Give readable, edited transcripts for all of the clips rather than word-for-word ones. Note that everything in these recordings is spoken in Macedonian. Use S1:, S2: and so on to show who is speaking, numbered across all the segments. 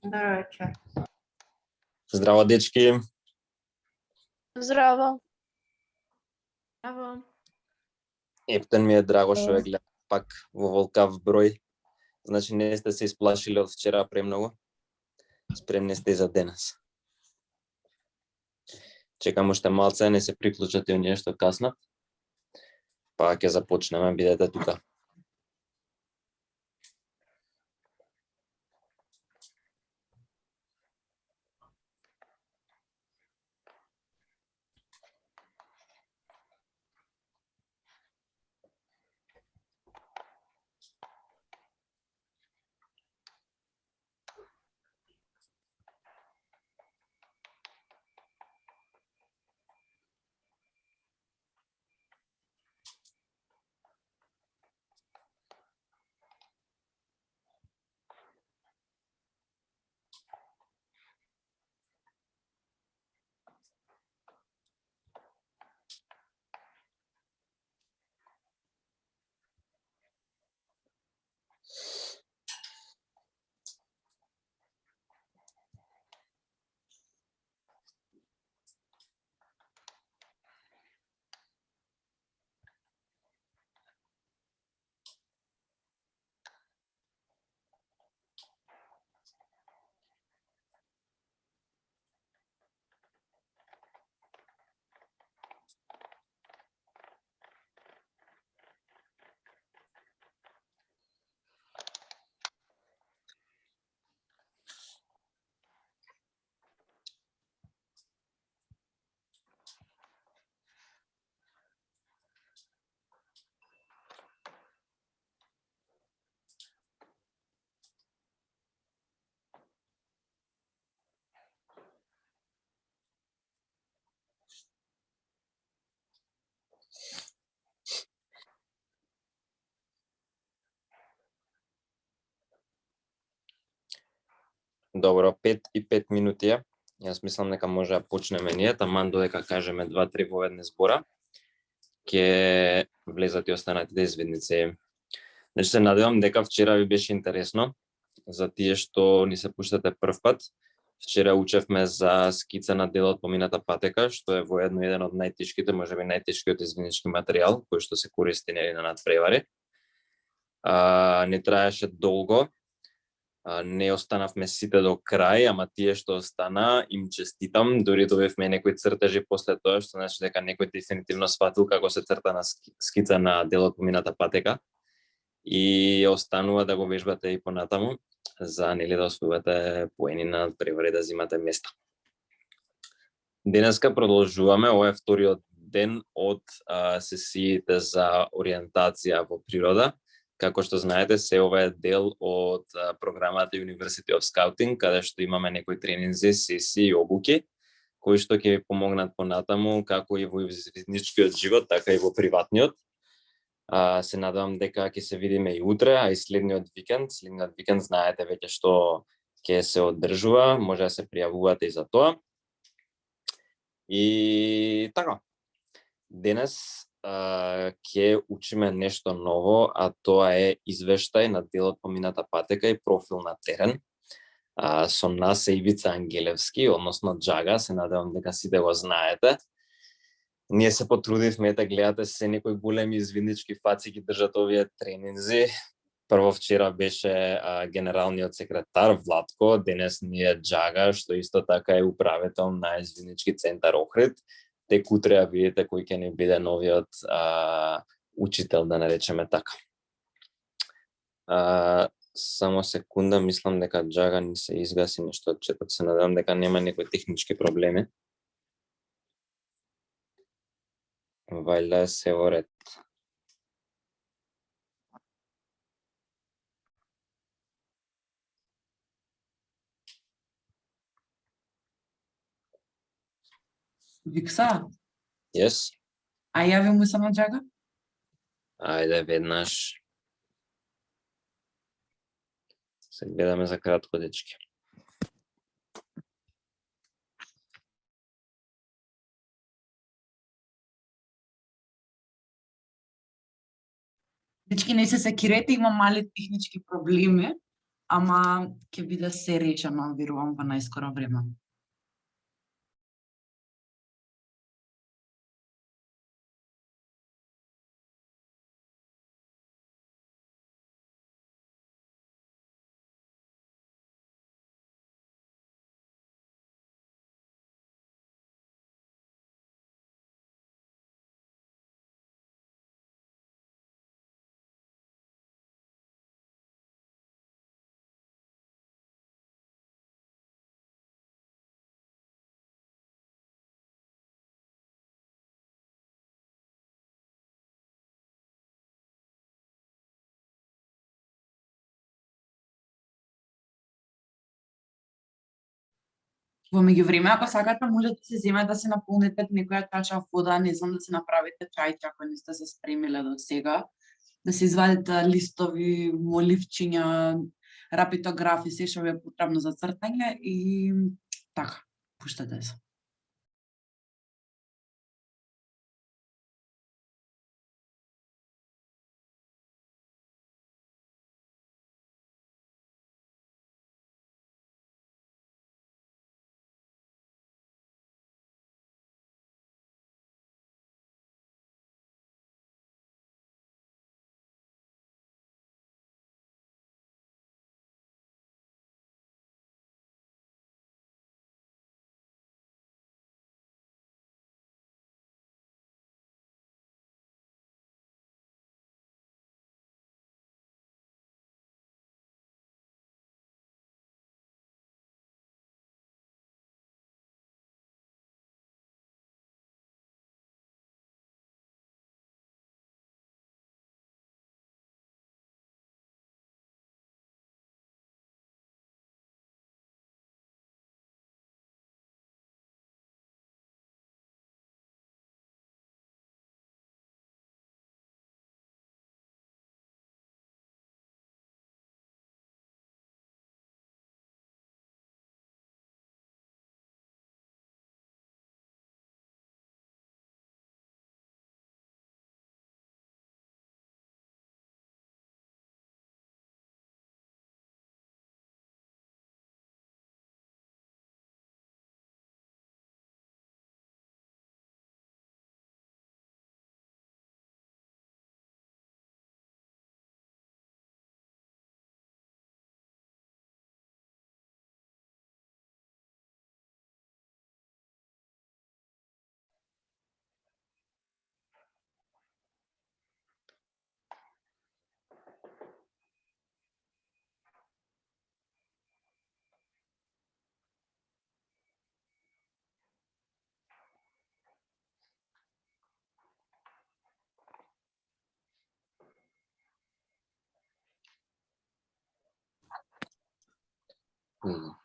S1: Добро вечер.
S2: Здраво, дечки.
S3: Здраво.
S1: Браво.
S2: Ептен ми е драго што ве гледам пак во волкав број. Значи не сте се исплашили од вчера премногу. Спремни сте и за денес. Чекам уште малце, не се приклучате оние што каснат. Па ќе започнеме, бидете тука. Добро, 5 и 5 минути е. Јас мислам дека може да почнеме ние, таман додека кажеме 2-3 воедни збора, ќе влезат и останатите извидници. Значи се надевам дека вчера ви беше интересно, за тие што ни се пуштате прв пат. Вчера учевме за скица на делот помината патека, што е воедно еден од најтешките, можеби најтешкиот извиднички материјал кој што се користи на надпревари. Не траеше долго. Не останавме сите до крај, ама тие што остана, им честитам, дури добивме некои цртежи после тоа, што значи дека некој дефинитивно сватил како се црта на скица на делот помината патека и останува да го вежбате и понатаму, за нели да освојувате поени на превари, да зимате места. Денеска продолжуваме, ова е вториот ден од сесиите за ориентација во природа. Како што знаете, се ова е дел од програмата University of Scouting, каде што имаме некои тренинзи, сесии и обуки, кои што ќе ви помогнат понатаму, како и во извидничкиот живот, така и во приватниот. Се надевам дека ќе се видиме и утре, а и следниот викенд. Следниот викенд знаете веќе што ќе се одржува, може да се пријавувате и за тоа. И така, денес ќе учиме нешто ново, а тоа е извештај на делот помината патека и профил на терен. Со нас е Ивица Ангелевски, односно Джага, се надевам дека сите го знаете. Ние се потрудивме да гледате се некои големи извиднички фаци ги држат овие тренинзи. Прво вчера беше генералниот секретар Владко, денес ни е Джага, што исто така е управител на извиднички центар Охрид. Тек утре ја видите кој ќе ни биде новиот учител, да наречеме така. Само секунда, мислам дека Джага ни се изгаси нешто од четот, се надевам дека нема некои технички проблеми. Вајда се во ред.
S4: Викса?
S2: Yes?
S4: А јави му само Джага?
S2: Ајде веднаш. Се гледаме за кратко, дечки.
S4: Дечки, не се секирете, има мали технички проблеми, ама ќе биде се речено, верувам, во најскоро време. Во меѓувреме, ако сакате, може да се земе да се наполните некоја чаша вода, не знам, да се направите чајче ако не сте се спремиле до сега, да се извадите листови, моливчиња, рапитографи, се што ви е потребно за цртање и така, пуштете се.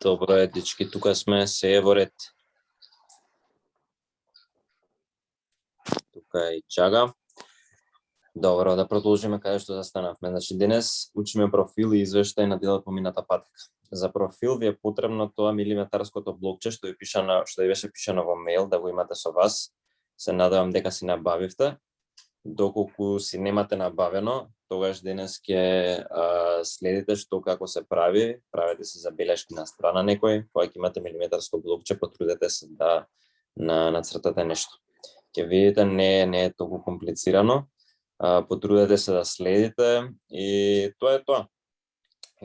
S2: Добро е, дечки, тука сме, се е во ред. Тука е и Чага. Добро, да продолжиме каде што застанавме. Значи, денес учиме профил и извештај на делот помината патека. За профил ви е потребно тоа милиметарското блокче што ви беше пишано во мејл, да го имате со вас. Се надевам дека си набавивте. Доколку си немате набавено, тогаш денес ќе следите што како се прави, правете си забелешки на страна некој, кога ќе имате милиметарско блокче, потрудете се да нацртате нешто. Ќе видите, не е толку комплицирано, потрудете се да следите и тоа е тоа.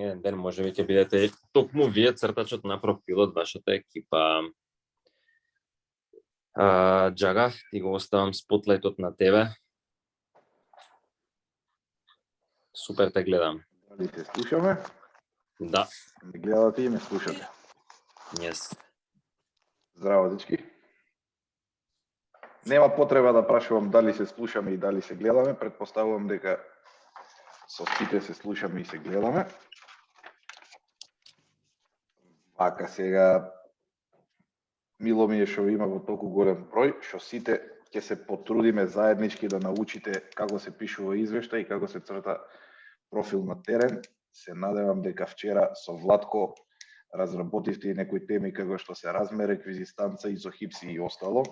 S2: Еден ден можеби ќе бидете токму вие цртачот на профилот, вашата екипа. Джага, ти го оставам спотлајтот на тебе. Супер те гледам.
S3: Дали се слушаме?
S2: Да.
S3: Ме гледате и ме слушате.
S2: Yes.
S3: Здраво, дечки. Нема потреба да прашувам дали се слушаме и дали се гледаме. Предпоставувам дека со сите се слушаме и се гледаме. Вака сега, мило ми е што има во толку голем број, што сите ќе се потрудиме заеднички да научите како се пишува извештај и како се црта профил на терен. Се надевам дека вчера со Владко разработивте и некои теми како што се размер, реквизистанца, изохипси и остало.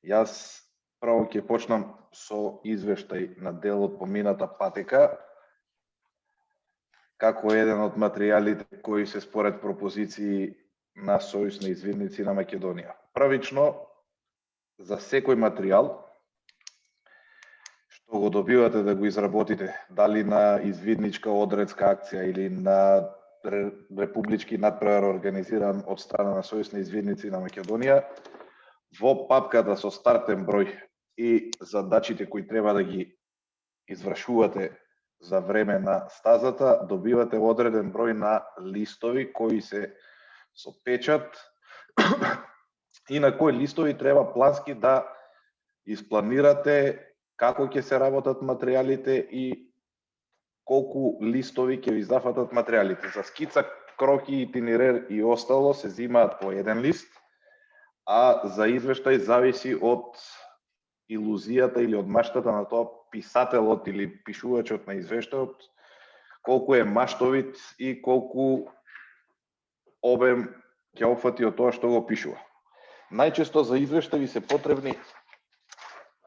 S3: Јас право ќе почнам со извештај на делот помината патека. како еден од материјалите кои се според пропозиции на Сојуз на извидници на Македонија. Првично, за секој материјал што го добивате да го изработите, дали на извидничка одредска акција или на републички надпревар организиран од страна на Сојуз на извидници на Македонија, во папката со стартен број и задачите кои треба да ги извршувате за време на стазата, добивате одреден број на листови кои се со печат и на кои листови треба плански да испланирате како ќе се работат материјалите и колку листови ќе ви зафатат материјалите. За скица, кроки, итинерер и остало се земаат по еден лист, а за извештај зависи од илузијата или од маштата на тоа писателот или пишувачот на извештајот, колку е маштовит и колку обем ќе опфати од тоа што го пишува. Најчесто за извештај ви се потребни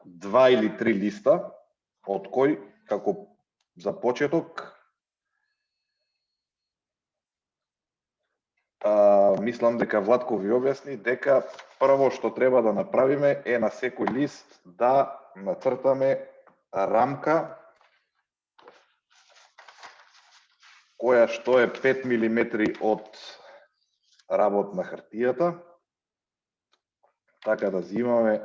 S3: 2 или 3 листа, од кој, како за почеток, мислам дека Владко ви објасни дека прво што треба да направиме е на секој лист да нацртаме рамка која што е 5 мм од работ на хартијата, така да земаме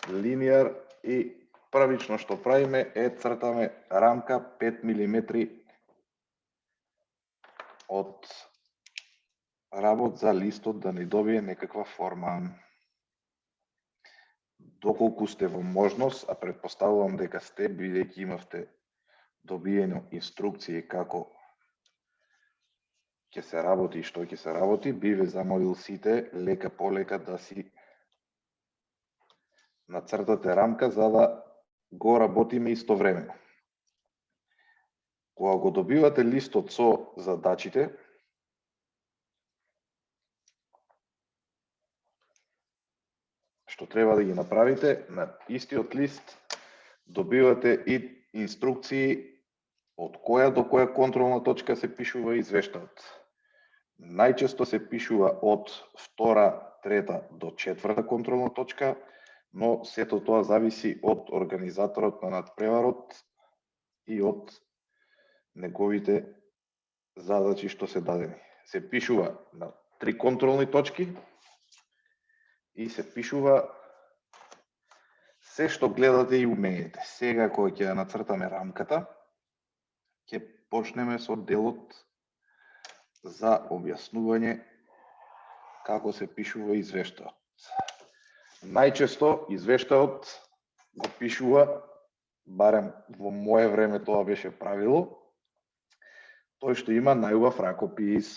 S3: линијар и првично што правиме е цртаме рамка 5 мм од работ за листот да ни добие некаква форма. Доколку сте во можност, а предпоставувам дека сте, бидејќи имавте добиено инструкции како ќе се работи и што ќе се работи, би ве замолил сите лека полека да си нацртате рамка за да го работиме истовремено. Кога го добивате листот со задачите, што треба да ги направите, на истиот лист добивате и инструкции од која до која контролна точка се пишува извештајот. Најчесто се пишува од 2, 3 до 4 контролна точка, но сето тоа зависи од организаторот на надпреварот и од неговите задачи што се дадени. Се пишува на 3 контролни точки и се пишува се што гледате и умеете. Сега кога ќе нацртаме рамката, ќе почнеме со делот за објаснување како се пишува извештајот. Најчесто извештајот го пишува, барем во мое време тоа беше правило, тој што има најубав ракопис.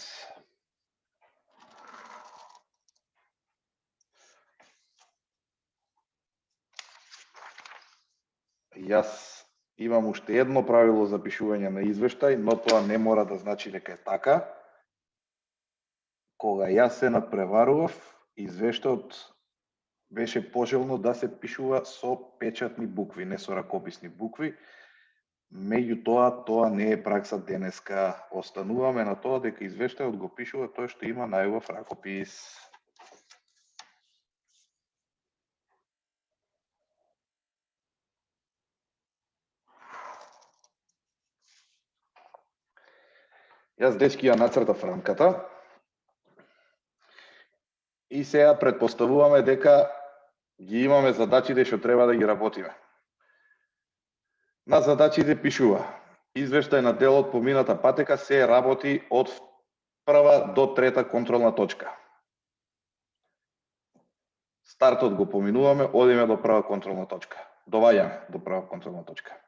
S3: Јас имам уште едно правило за пишување на извештај, но тоа не мора да значи дека е така. Кога јас се надпреварував, извештајот беше пожелно да се пишува со печатни букви, не со ракописни букви. Меѓутоа, тоа не е пракса денеска. Остануваме на тоа дека извештајот го пишува тој што има најубав ракопис. Јас дечки ја нацртав рамката и сега предпоставуваме дека ги имаме задачите што треба да ги работиме. На задачите пишува: извештај на делот по мината патека се работи од 1 до 3 контролна точка. Стартот го поминуваме, одиме до прва контролна точка. Доваѓаме до прва контролна точка.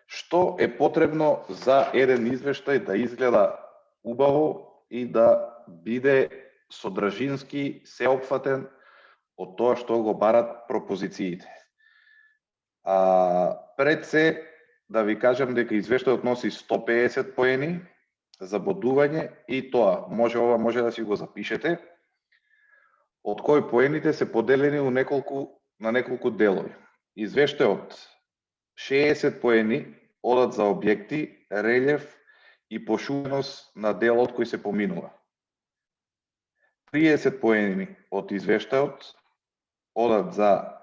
S3: Што е потребно за еден извештај да изгледа убаво и да биде содржински сеопфатен од тоа што го барат пропозициите. Пред се да ви кажам дека извештајот носи 150 поени за бодување и тоа може да си го запишете, од кои поените се поделени на неколку делови. Извештајот 60 поени одат за објекти, релјеф и пошуменост на делот кој се поминува. 30 поени од извештајот одат за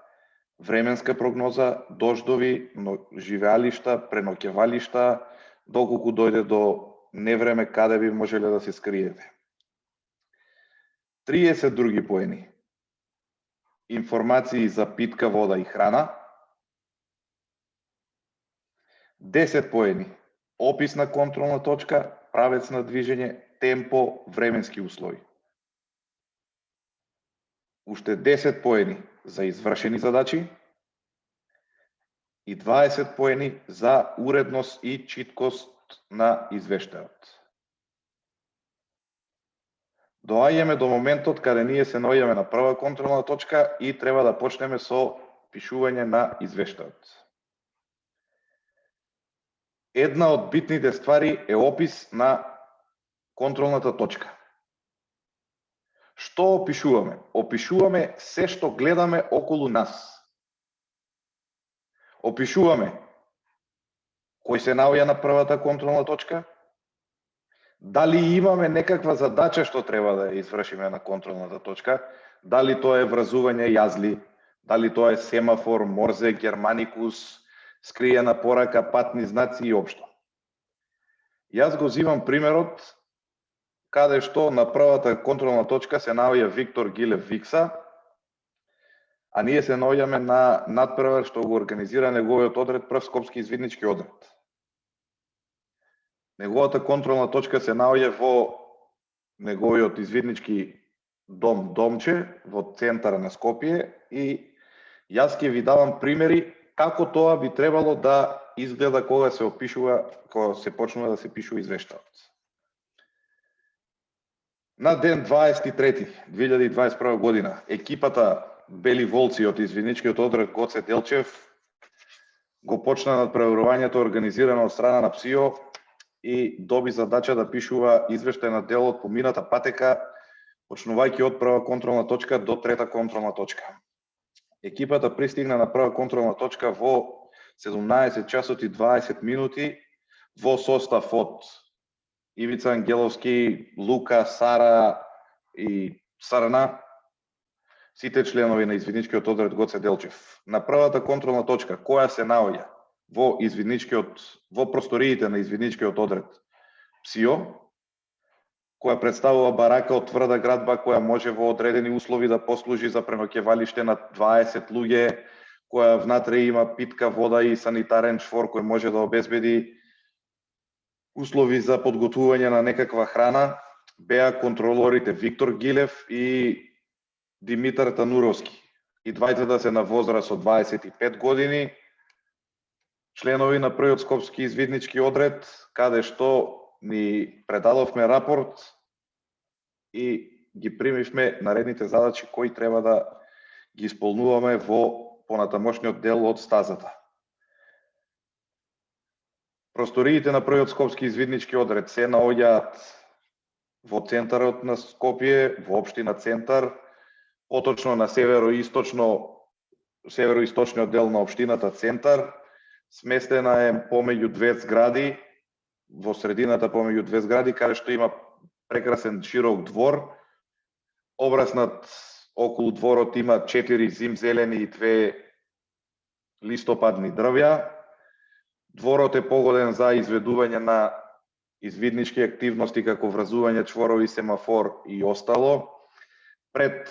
S3: временска прогноза, дождови, живеалишта, преноќевалишта, доколку дојде до невреме каде би можеле да се скриете. 30 други поени. Информации за питка вода и храна. 10 поени. Опис на контролна точка, правец на движење, темпо, временски услови. Уште 10 поени за извршени задачи и 20 поени за уредност и читкост на извештајот. Доаѓаме до моментот каде ние се наоѓаме на прва контролна точка и треба да почнеме со пишување на извештајот. Една од битните ствари е опис на контролната точка. Што опишуваме? Опишуваме се што гледаме околу нас. Опишуваме кој се наоѓа на првата контролна точка, дали имаме некаква задача што треба да ја извршиме на контролната точка, дали тоа е вразување јазли, дали тоа е семафор, морзе, германикус, скриена порака, патни знаци и општо. Јас го зимам примерот каде што на првата контролна точка се наоѓа Виктор Гилев Викса, а ние се наоѓаме на надпревар што го организира неговиот одред Прв Скопски извиднички одред. Неговата контролна точка се наоѓа во неговиот извиднички дом Домче, во центар на Скопје, и јас ќе ви давам примери како тоа би требало да изгледа кога се опишува, кога се почнува да се пишува извештајот. На ден 23.2021 година, екипата Бели волци од извидничкиот одред Гоце Делчев го почна надпреварувањето организирано од страна на ПСИО и доби задача да пишува извештај на делот по мината патека, почнувајќи од прва контролна точка до трета контролна точка. Екипата пристигна на прва контролна точка во 17 часот и 20 минути во состав од Ивица Ангеловски, Лука, Сара и Сарна, сите членови на извидничкиот одред Гоце Делчев. На првата контролна точка, која се наоѓа во просториите на извидничкиот одред ПСИО, која представува барака од тврда градба, која може во одредени услови да послужи за преноќевалиште на 20 луѓе, која внатре има питка вода и санитарен чвор кој може да обезбеди услови за подготвување на некаква храна, беа контролорите Виктор Гилев и Димитар Тануровски. И двајцата се на возраст од 25 години, членови на првиот Скопски извиднички одред, каде што ни предадовме рапорт и ги примивме наредните задачи кои треба да ги исполнуваме во понатамошниот дел од стазата. Просториите на првиот Скопски извиднички одред се наоѓаат во центарот на Скопје, во општина Центар, поточно на североисточниот дел на општината Центар. Сместена е помеѓу две згради, во средината помеѓу две згради, каде што има прекрасен широк двор. Обраснат околу дворот има 4 зимзелени и 2 листопадни дрвја. Дворот е погоден за изведување на извиднички активности како вразување чворови, семафор и остало. Пред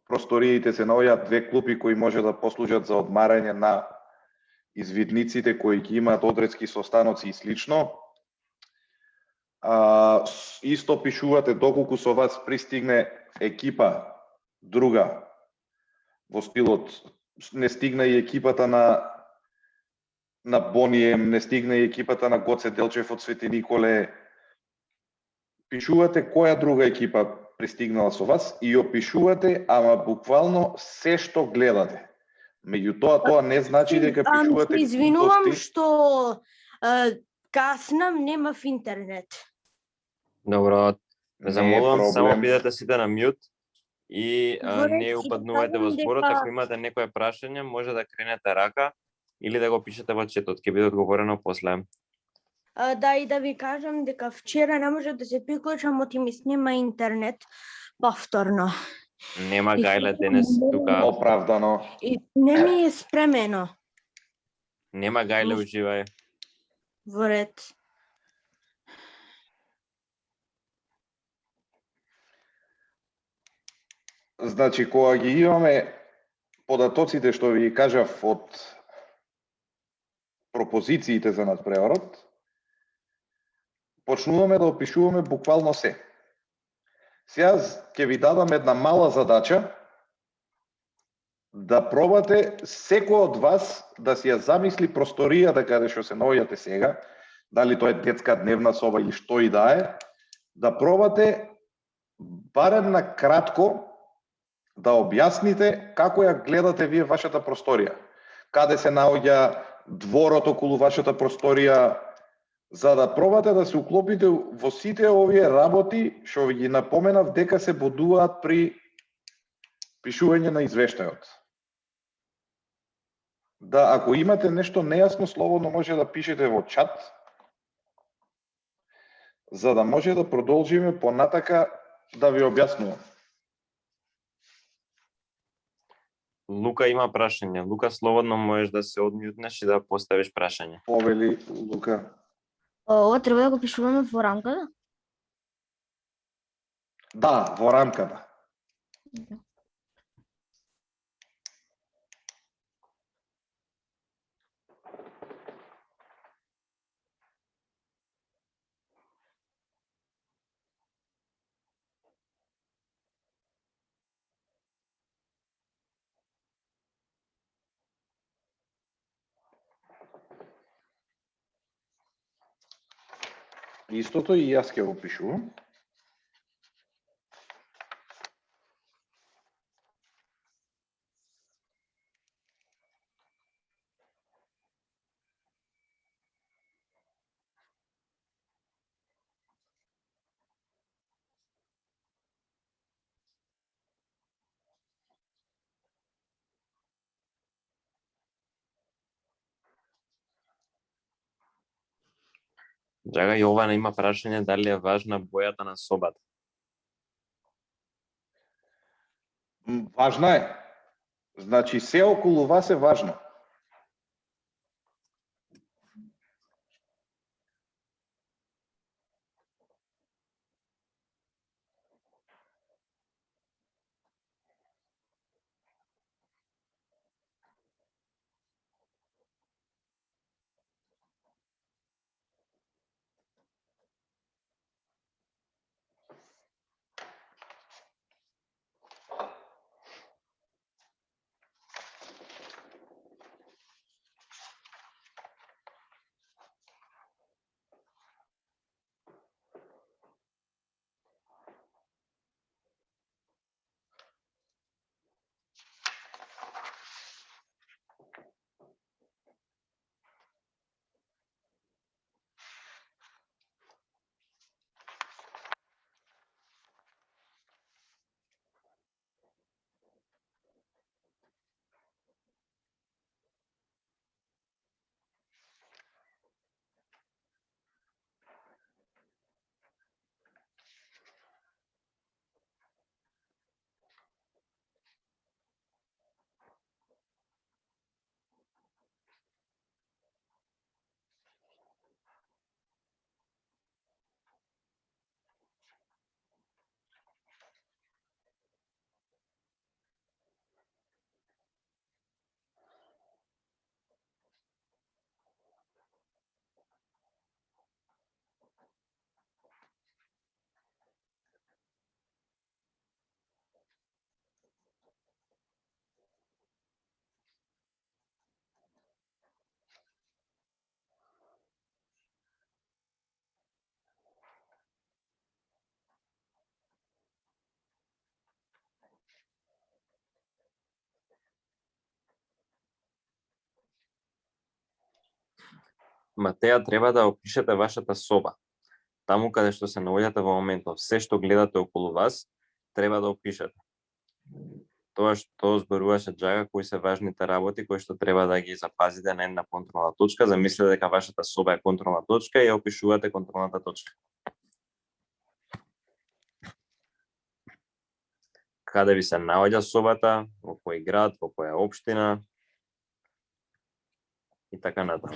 S3: просториите се наоѓаат две клупи кои може да послужат за одмарање на извидниците кои ги имаат одредски состаноци и слично. Исто пишувате доколку со вас пристигне екипа друга во стилот, не стигна и екипата на Бонием, не стигна и екипата на Гоце Делчев од Свети Николе. Пишувате која друга екипа пристигнала со вас и опишувате, ама буквално се што гледате. Меѓутоа, тоа не значи дека пишувате...
S5: Се извинувам што каснам, немав интернет.
S2: Добро,
S3: Не е
S2: замолувам, само
S3: проблем.
S2: бидете сите на мјут и
S5: Добре,
S2: не
S5: и
S2: упаднувајте во
S5: кажам
S2: зборот.
S5: дека-
S2: Ако имате некое прашање, може да кренете рака или да го пишете во четот, ќе биде одговорено после.
S5: Да, и да ви кажам дека вчера не може да се приклучам, оти ми снема интернет повторно.
S2: Нема
S5: И
S2: гајле
S5: сега
S2: денес
S5: не-
S2: тука.
S3: Оправдано.
S5: И не ми е спремено
S2: Нема гајле, уживај.
S5: во ред.
S3: Значи, кога ги имаме податоците што ви кажав од пропозициите за надпреварот, почнуваме да опишуваме буквално се. Сега ќе ви дадам една мала задача да пробате секој од вас да си ја замисли просторијата каде што се наоѓате сега, дали тоа е детска дневна соба или што и да е, да пробате барем на кратко да објасните како ја гледате вие вашата просторија. Каде се наоѓа дворот околу вашата просторија, за да пробате да се уклопите во сите овие работи што ви ги напоменав дека се бодуваат при пишување на извештајот. Да, ако имате нешто нејасно, слободно може да пишете во чат, за да може да продолжиме понатака да ви објаснувам.
S2: Лука има прашање. Лука, слободно можеш да се одмјутнеш и да поставиш прашање.
S3: Повели Лука.
S6: Ова треба да го пишуваме во рамката?
S3: Да, во рамката. Истото и јас ќе го пишувам.
S2: Джага, Јована има прашање дали е важна бојата на собата.
S3: Важна е. Значи, се околу вас е важно.
S2: Матеја, треба да опишете вашата соба. Таму каде што се наоѓате во моментов, се што гледате околу вас, треба да опишете. тоа што зборуваше Џага, кои се важните работи кои што треба да ги запазите на една контролна точка, замислете дека вашата соба е контролна точка и ја опишувате контролната точка. Каде ви се наоѓа собата, во кој град, во која општина и така натаму.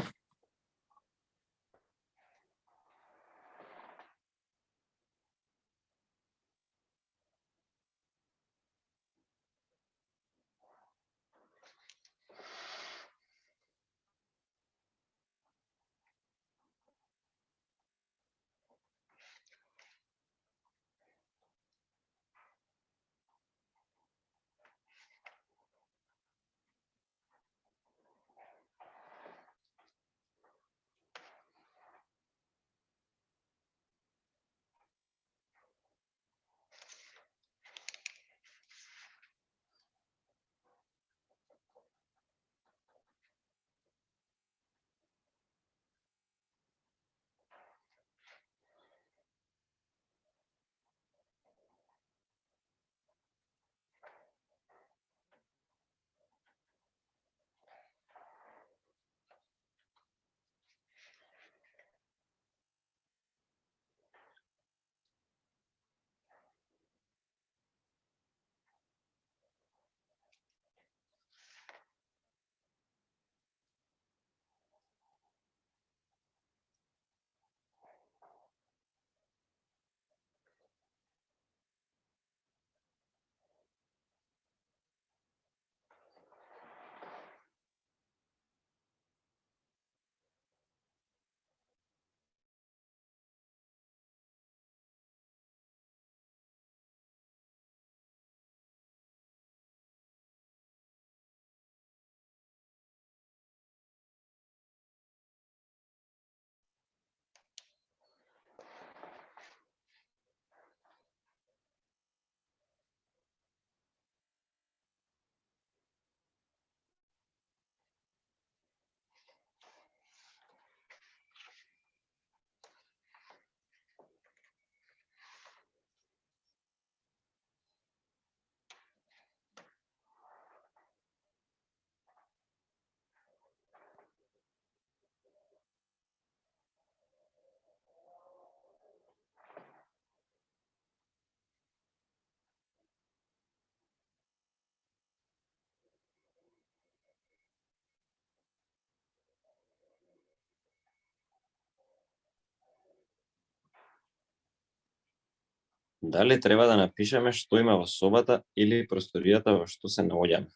S2: Дали треба да напишеме што има во собата или просторијата во што се наоѓаме?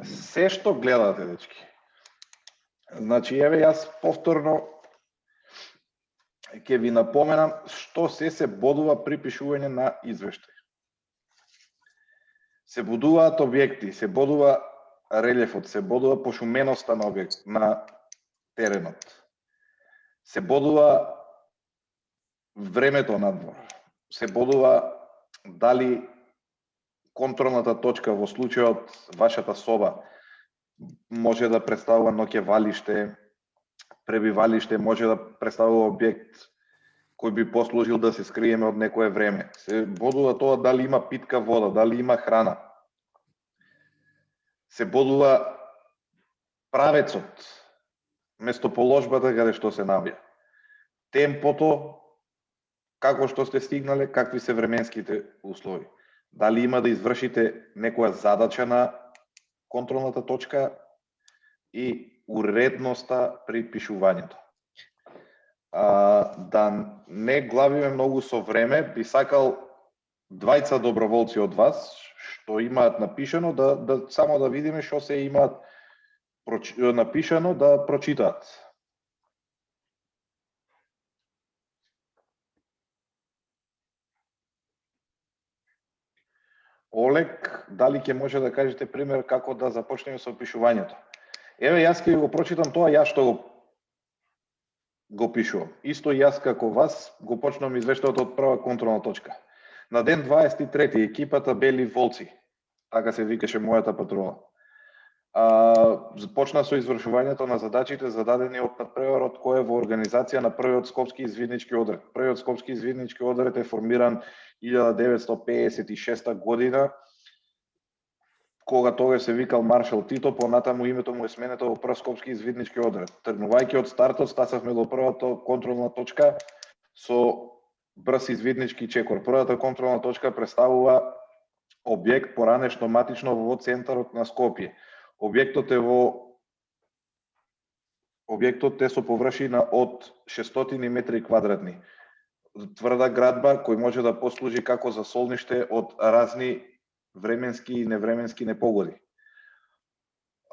S3: Се што гледате, дечки. Значи, еве јас повторно ќе ви напоменам што се бодува при пишување на извештај. Се бодуваат објекти, се бодува релјефот, се бодува пошуменоста на објект, на теренот. Се бодува времето надвор. Се бодува дали контролната точка во случајот вашата соба може да представува ноќевалиште, пребивалиште, може да представува објект кој би послужил да се скриеме од некое време. Се бодува тоа дали има питка вода, дали има храна. Се бодува правецот, местоположбата каде што се наоѓа. Темпото, како што сте стигнале, какви се временските услови. Дали има да извршите некоја задача на контролната точка и уредноста при пишувањето. Да не главиме многу со време, би сакал двајца доброволци од вас што имаат напишано да само да видиме што се имаат напишано да прочитаат. Олег, дали ќе може да кажете пример како да започнеме со пишувањето? Еве, јас ќе го прочитам тоа, јас што го пишувам. Исто јас како вас го почнам извештајот од прва контролна точка. На ден 23 екипата Бели волци, така се викаше мојата патрула, почна со извршувањето на задачите зададени од надпреварот кој е во организација на првиот скопски извиднички одред. Првиот скопски извиднички одред е формиран 1956 година кога тогаш се викал Маршал Тито, понатаму името му е сменето во Прв скопски извиднички одред. Тргнувајќи од стартот, стасавме до првата контролна точка со брз извиднички чекор. Првата контролна точка представува објект поранешно матично во центарот на Скопје. Објектот е со површина од 600 метри квадратни. Тврда градба кој може да послужи како засолниште од разни временски и невременски непогоди.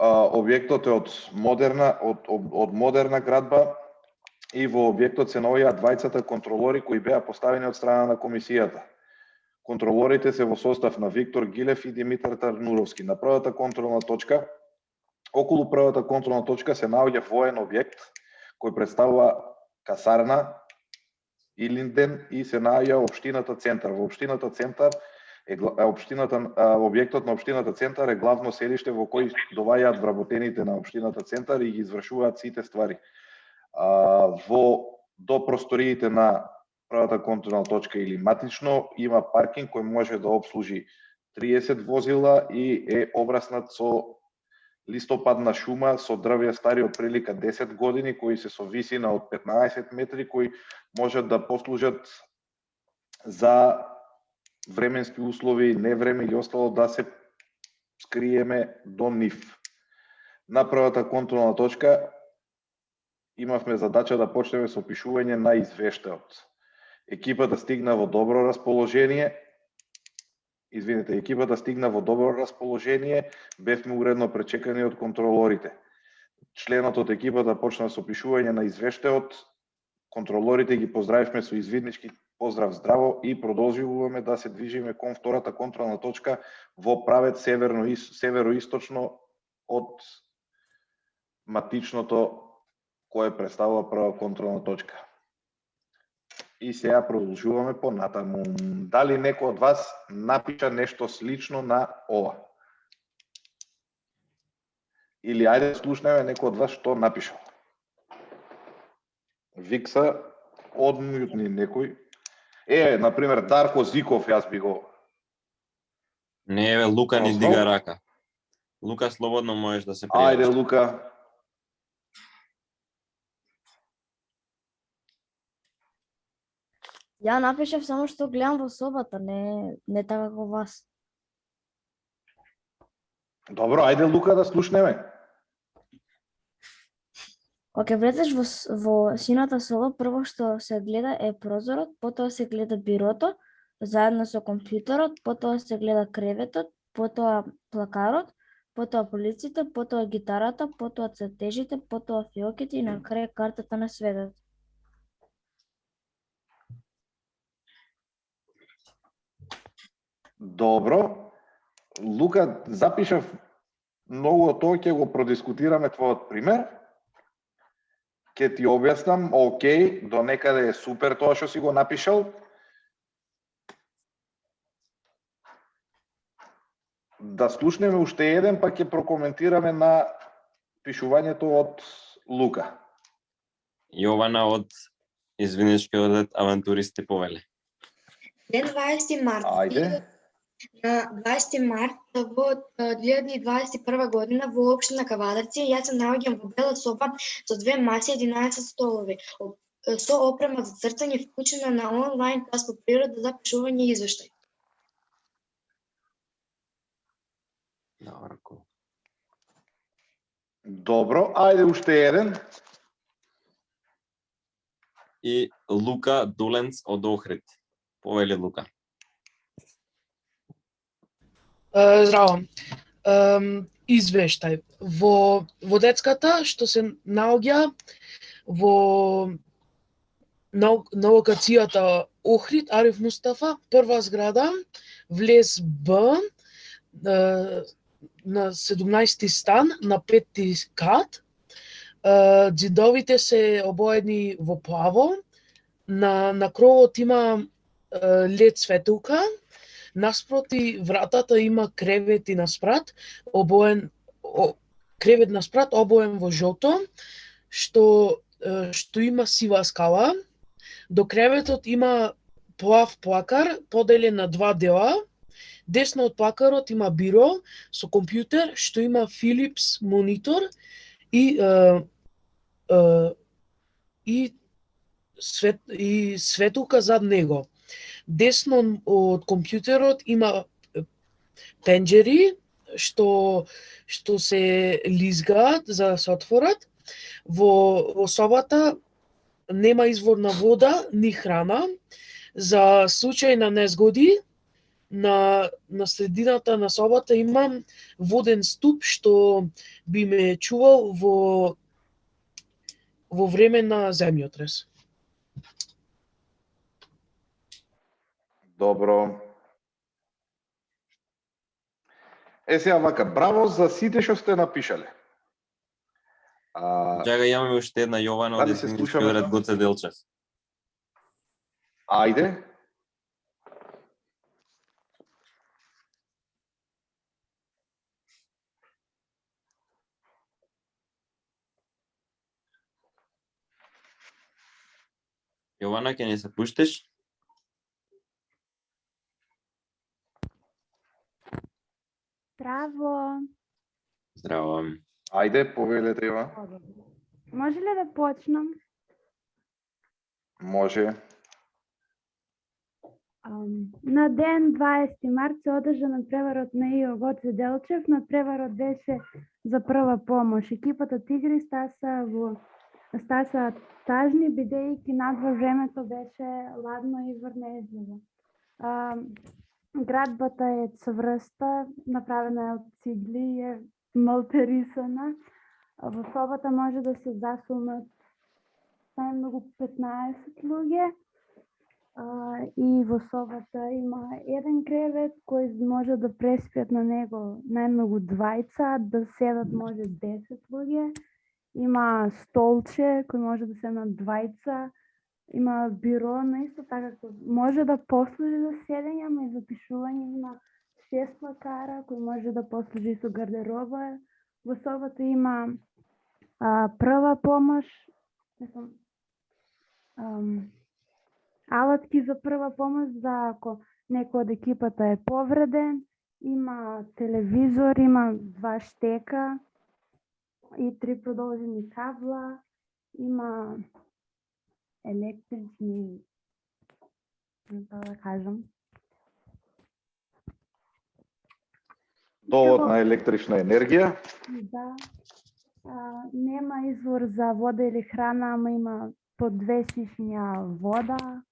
S3: Објектот е од модерна градба и во објектот се наоѓаат двајцата контролори кои беа поставени од страна на комисијата. Контролорите се во состав на Виктор Гилев и Димитар Тарнуровски. На првата контролна точка, околу првата контролна точка се наоѓа воен објект кој представува касарна, Илинден и се наоѓа општината Центар. Во општината Центар објектот на општината Центар е главно селиште во кој доваѓаат вработените на општината Центар и ги извршуваат сите ствари. До просториите на првата контролна точка или матично има паркинг кој може да обслужи 30 возила и е обраснат со листопадна шума со дрвја стари од прилика 10 години, кои се со висина од 15 метри, кои можат да послужат за временски услови, невреме и остало да се скриеме до нив. На првата контролна точка имавме задача да почнеме со опишување на извештајот. Екипата стигна во добро расположение, бевме уредно пречекани од контролорите. Членот од екипата почна со опишување на извештајот, контролорите ги поздравивме со извиднички поздрав здраво и продолжуваме да се движиме кон втората контролна точка во правец североисточно од матичното кое представува прва контролна точка. И сега продолжуваме понатаму. Дали некој од вас напиша нешто слично на ова? Или ајде слушнеме некој од вас што напишал. Викса, одмјутни некој. Например, Дарко Зиков, јас би го...
S2: Не, Лука ни дига рака. Лука, слободно можеш да се пријавиш.
S3: Ајде, Лука.
S6: Ја напишав само што гледам во собата, не така како вас.
S3: Добро, ајде Лука да слушнеме.
S6: Кога влезеш во сината соба, прво што се гледа е прозорот, потоа се гледа бирото, заедно со компјутерот, потоа се гледа креветот, потоа плакарот, потоа полиците, потоа гитарата, потоа цртежите, потоа фиоките и на крај картата на светот.
S3: Добро. Лука, запишав многу од тоа, ќе го продискутираме твојот пример. Ќе ти објаснам, окей, до некаде е супер тоа што си го напишал. Да слушнеме уште еден, па ќе прокоментираме на пишувањето од Лука.
S2: Јована од извинички одет авантуристи повеле.
S7: Ден 20 март.
S3: Ајде.
S7: На 20 март во 2021 година во општина Кавадарци јас се наоѓам во бела соба со 2 маси и 11 столови, со опрема за цртање, вклучена на онлайн клас по природа за пишување и извештај.
S3: Добро, ајде уште еден.
S2: И Лука Дуленц од Охрид. Повели Лука.
S8: Здраво. Извештај. Во детската што се наоѓа на локацијата Охрид, Ариф Мустафа, прва зграда, влез Б, на 17-ти стан, на 5-ти кат. Ѕидовите се обоени во плаво. На кровот има лед светилка. Наспроти вратата има кревет и наспрат, кревет наспрат обоен во жолто, што има сива скала. До креветот има плав плакар, поделен на 2 дела. Десно од плакарот има биро со компјутер што има Philips монитор и светулка зад него. Десно од компјутерот има пенџери што се лизгаат за да се отворат. Во собата нема извор на вода ни храна. За случај на незгоди, на средината на собата имам воден ступ што би ме чувал во време на земјотрес.
S3: Добро. Сега вака, браво за сите што сте напишале.
S2: Чака, имаме уште една Јована од
S3: Дали се
S2: Есенички
S3: слушаме?
S2: од Гоце Делчев.
S3: Ајде.
S2: Јована, ќе не се пуштиш?
S6: Здраво.
S2: Здраво.
S3: Ајде, повелете Ива.
S6: Може ли да почнам?
S3: Може.
S6: На ден 20 март се одржа надпреварот на ИО Гоце Делчев. Надпреварот беше за прва помош. Екипата Тигри стаса тажни, бидејќи надвор времето беше ладно и врнежливо. Градбата е цврста, направена од цигли и е малтерисана. Во собата може да се засулнат најмногу 15 луѓе. И во собата има еден кревет кој може да преспиат на него најмногу двајца, да седат може 10 луѓе. Има столче кој може да седнат двајца. Има биро, наисто така може да послужи за седење, ама и за пишување. Има 6 плакара кој може да послужи со гардероба. Во собата има прва помош, алатки за прва помош за ако некој од екипата е повреден. Има телевизор, има 2 штека и 3 продолжени кабла. Има електрични, да кажам.
S3: Довод на електрична енергија.
S6: Да. Нема извор за вода или храна, ама има по 2 шишња вода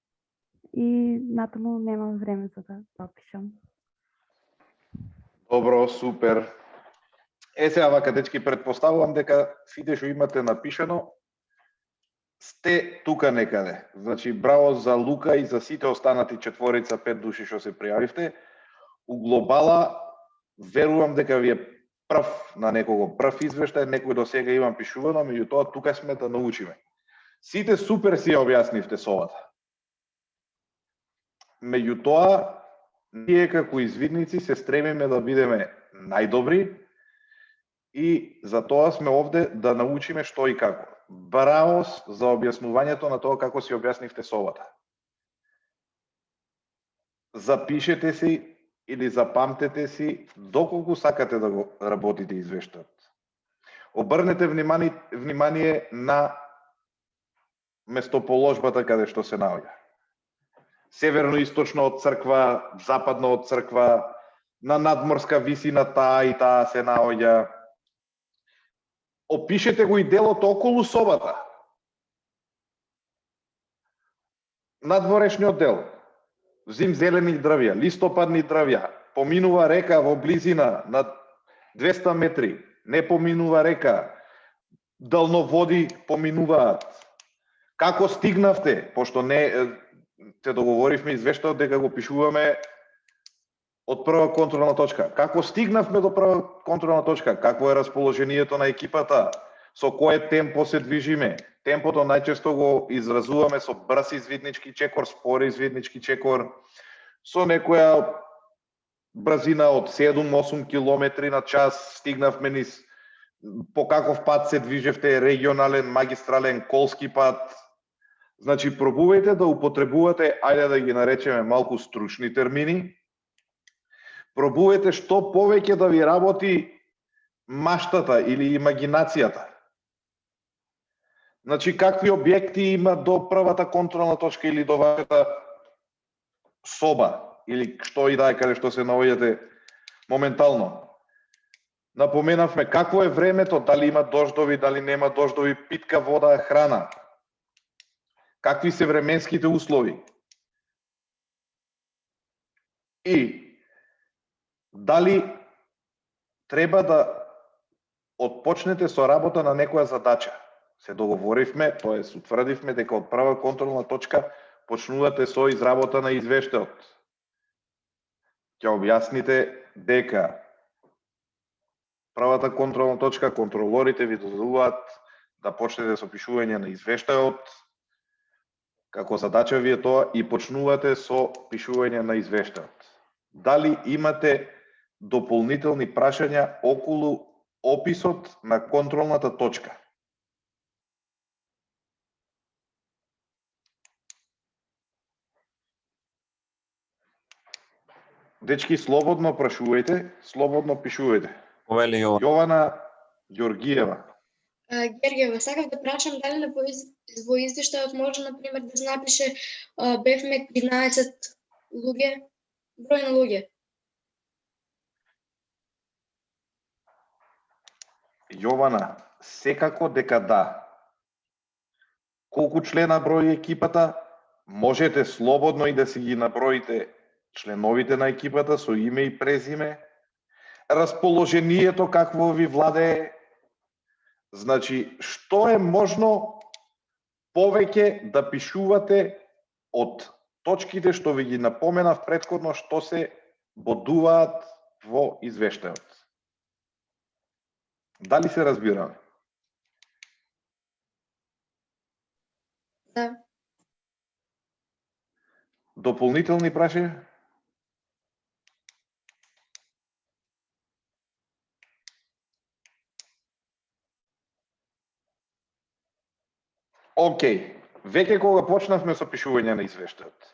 S6: и натаму нема време за да опишам.
S3: Добро, супер. Сега вака, дечки, предпоставувам дека сите што имате напишано сте тука некаде. Значи, браво за Лука и за сите останати 4-5 души што се пријавивте. У глобала, верувам дека ви е прв на некого, прв извештај, некој до сега имам пишувано, меѓутоа тука сме да научиме. Сите супер си ја објаснивте совата. Меѓутоа, ние како извидници се стремиме да бидеме најдобри и за тоа сме овде да научиме што и како. Браво за објаснувањето на тоа како си објаснивте совата. Запишете си или запамтете си доколку сакате да го работите извештајот. Обрнете внимание на местоположбата каде што се наоѓа. Северно-источно од црква, западно од црква, на надморска висина таа и таа се наоѓа. Опишете го и делот околу собата. Надворешниот дел. Зимзелени дрвја, листопадни дрвја, поминува река во близина на 200 метри, не поминува река, далноводи поминуваат. Како стигнавте, пошто не те договоривме извештајот дека го пишуваме од прва контролна точка. Како стигнавме до прва контролна точка? Какво е расположението на екипата? Со кое темпо се движиме? Темпото најчесто го изразуваме со брз извиднички чекор, спор извиднички чекор, со некоја брзина од 7-8 км на час, стигнавме низ по каков пат се движевте, регионален, магистрален, колски пат. Значи, пробувајте да употребувате, ајде да ги наречеме малку стручни термини, Пробувате што повеќе да ви работи маштата или имагинацијата. Значи, какви објекти има до првата контролна точка или до вашата соба, или што и да е каде што се наоѓате моментално. Напоменавме какво е времето, дали има дождови, дали нема дождови, питка вода, храна. Какви се временските услови. И дали треба да отпочнете со работа на некоја задача. Се договоривме, тоест утврдивме дека од прва контролна точка почнувате со изработа на извештајот. Ќе објасните дека првата контролна точка, контролорите ви додадуваат да почнете со пишување на извештајот, како задача ви е тоа, и почнувате со пишување на извештајот. Дали имате дополнителни прашања околу описот на контролната точка? Дечки, слободно прашувајте, слободно пишувајте.
S2: Повели Јована.
S3: Јована Ѓоргиева.
S7: Гергиева, сакав да прашам дали во извештајот може, например, да се напише бевме 13 луѓе, број на луѓе.
S3: Јована, секако дека да. Колку члена брои екипата, можете слободно и да си ги наброите членовите на екипата со име и презиме, расположението какво ви владее, значи што е можно повеќе да пишувате од точките што ви ги напоменав претходно што се бодуваат во извештајот. Дали се разбираме?
S7: Да.
S3: Дополнителни прашања? Океј, веќе кога почнавме со пишување на извештајот,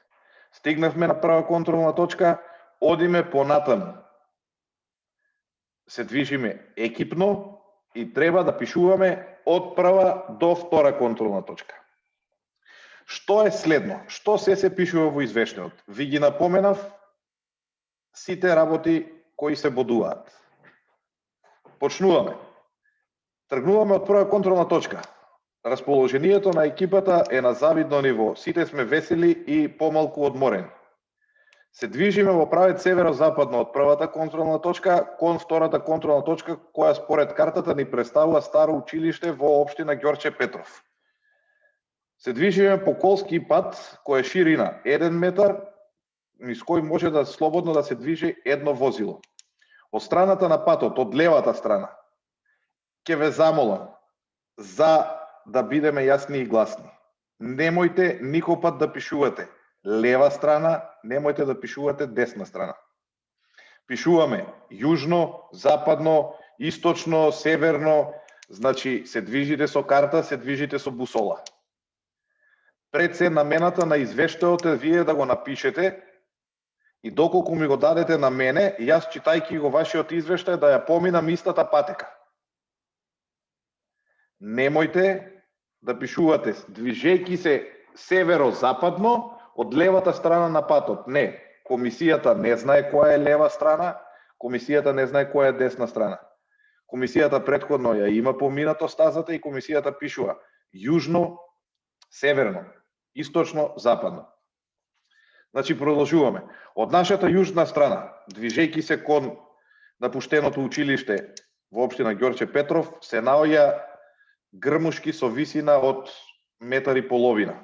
S3: стигнавме на прва контролна точка, одиме понатаму. Се движиме екипно и треба да пишуваме од прва до втора контролна точка. Што е следно? Што се пишува во извештајот? Ви ги напоменав сите работи кои се бодуваат. Почнуваме. Тргнуваме од прва контролна точка. Расположението на екипата е на завидно ниво. Сите сме весели и помалку одморени. Се движиме во правец северо-западно од првата контролна точка кон втората контролна точка, која според картата ни представува старо училиште во општина Ѓорче Петров. Се движиме по колски пат кој е ширина 1 метар, низ кој може да слободно да се движи едно возило. Од страната на патот, од левата страна, ќе ве замолам за да бидеме јасни и гласни. Немојте никој пат да пишувате лева страна, немојте да пишувате десна страна. Пишуваме јужно, западно, источно, северно, значи се движите со карта, се движите со бусола. Пред се намената на извештајот е вие да го напишете и доколку ми го дадете на мене, јас читајќи го вашиот извештај да ја поминам истата патека. Немојте да пишувате движејќи се северо-западно од левата страна на патот. Не, комисијата не знае која е лева страна, комисијата не знае која е десна страна. Комисијата претходно ја има поминато стазата и комисијата пишува јужно, северно, источно, западно. Значи продолжуваме. Од нашата јужна страна, движејќи се кон напуштеното училиште во општина Ѓорче Петров, се наоѓа грмушки со висина од 1,5 метра.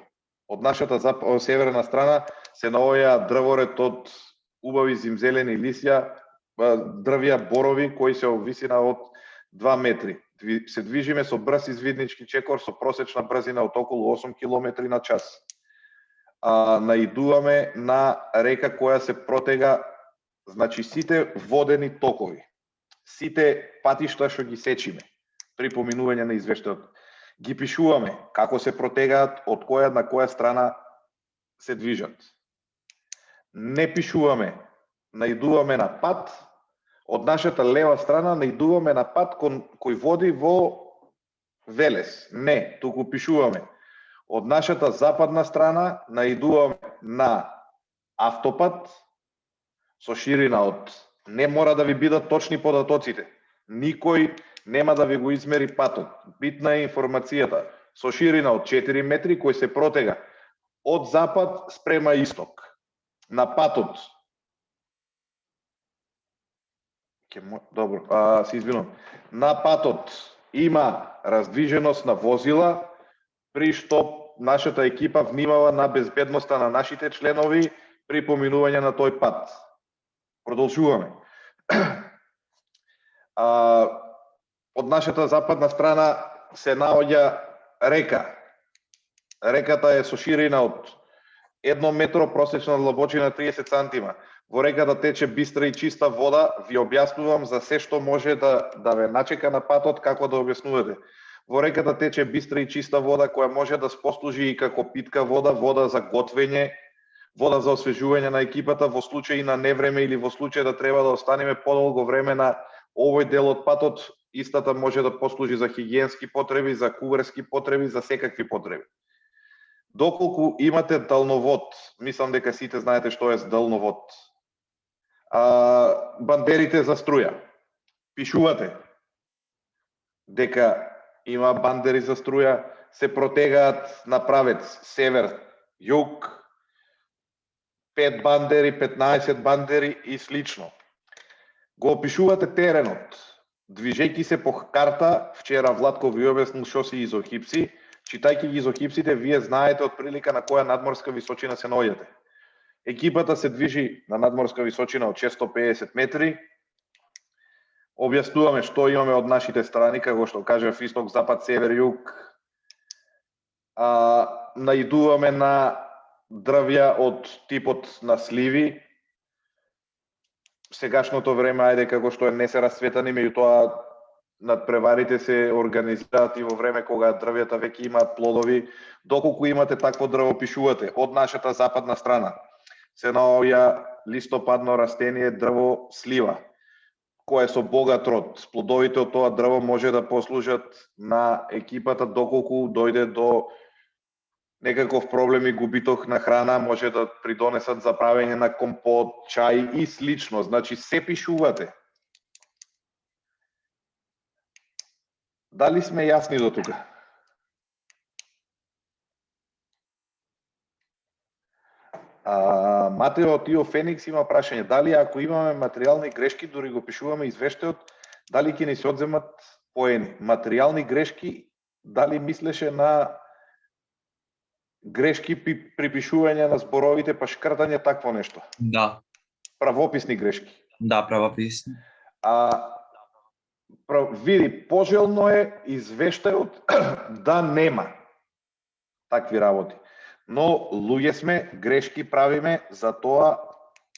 S3: Од нашата северна страна се наоѓа дрворед од убави зимзелени лисја, дрвја борови кои се од висина од 2 метри. Се движиме со брз извиднички чекор со просечна брзина од околу 8 км на час. Наидуваме на река која се протега, значи сите водени токови, сите патишта што ги сечиме при поминување на извештајот. Ги пишуваме како се протегаат, од која на која страна се движат. Не пишуваме наидуваме на пат, од нашата лева страна наидуваме на пат кој води во Велес. Не, туку пишуваме. Од нашата западна страна наидуваме на автопат со ширина од... Не мора да ви бидат точни податоците. Никој нема да ви го измери патот. Битна е информацијата. Со ширина од 4 метри кој се протега од запад спрема исток. На патот. Добро, се извинувам. На патот има раздвиженост на возила, при што нашата екипа внимава на безбедноста на нашите членови при поминување на тој пат. Продолжуваме. Од нашата западна страна се наоѓа река. Реката е со ширина од 1 метро, просечна длабочина 30 сантима. Во реката тече бистра и чиста вода. Ви објаснувам за се што може да ве начека на патот, како да објаснувате. Во реката тече бистра и чиста вода која може да послужи и како питка вода, вода за готвење, вода за освежување на екипата во случај на невреме или во случај да треба да останеме подолго време на овој дел од патот. Истата може да послужи за хигиенски потреби, за куварски потреби, за секакви потреби. Доколку имате далновод, мислам дека сите знаете што е далновод. Бандерите за струја. Пишувате дека има бандери за струја, се протегаат на правец север, југ, 5 бандери, 15 бандери и слично. Го опишувате теренот. Движејќи се по карта, вчера Владко ви објаснил што се изохипси, читајќи ги изохипсите, вие знаете отприлика на која надморска височина се наоѓате. Екипата се движи на надморска височина од 650 метри. Објаснуваме што имаме од нашите страни, како што кажав, исток, запад, север, југ. Наидуваме на дрвја од типот на сливи. Сегашното време, ајде, како што не се расцветани, меѓутоа надпреварите се организираат и во време кога дрвјата веќе имаат плодови. Доколку имате такво дрво, пишувате. Од нашата западна страна се наоѓа листопадно растение дрво слива, кое е со богат род. Плодовите од тоа дрво може да послужат на екипата доколку дојде до некаков проблем и губиток на храна, може да придонесат за правење на компот, чај и слично. Значи, се пишувате. Дали сме јасни до тука? Матео Тио Феникс има прашање. Дали ако имаме материјални грешки, дури го пишуваме извештајот, дали ќе ни се одземат поени? Материјални грешки, дали мислеше на грешки при пишување на зборовите, па шкртање, такво нешто?
S9: Да.
S3: Правописни грешки?
S9: Да, правописни.
S3: Види, пожелно е извештајот да нема такви работи. Но луѓе сме, грешки правиме, затоа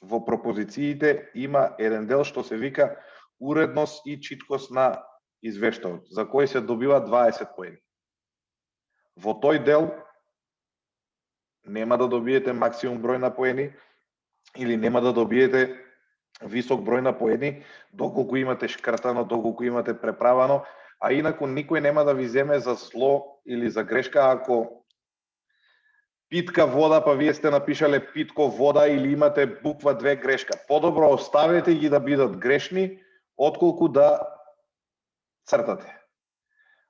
S3: во пропозициите има еден дел што се вика уредност и читкост на извештајот, за кој се добива 20 поени. Во тој дел нема да добиете максимум број на поени или нема да добиете висок број на поени доколку имате шкртано, доколку имате преправано, а инаку никој нема да ви земе за зло или за грешка ако питка вода, па вие сте напишале питко вода или имате буква 2 грешка. Подобро оставете ги да бидат грешни, отколку да цртате.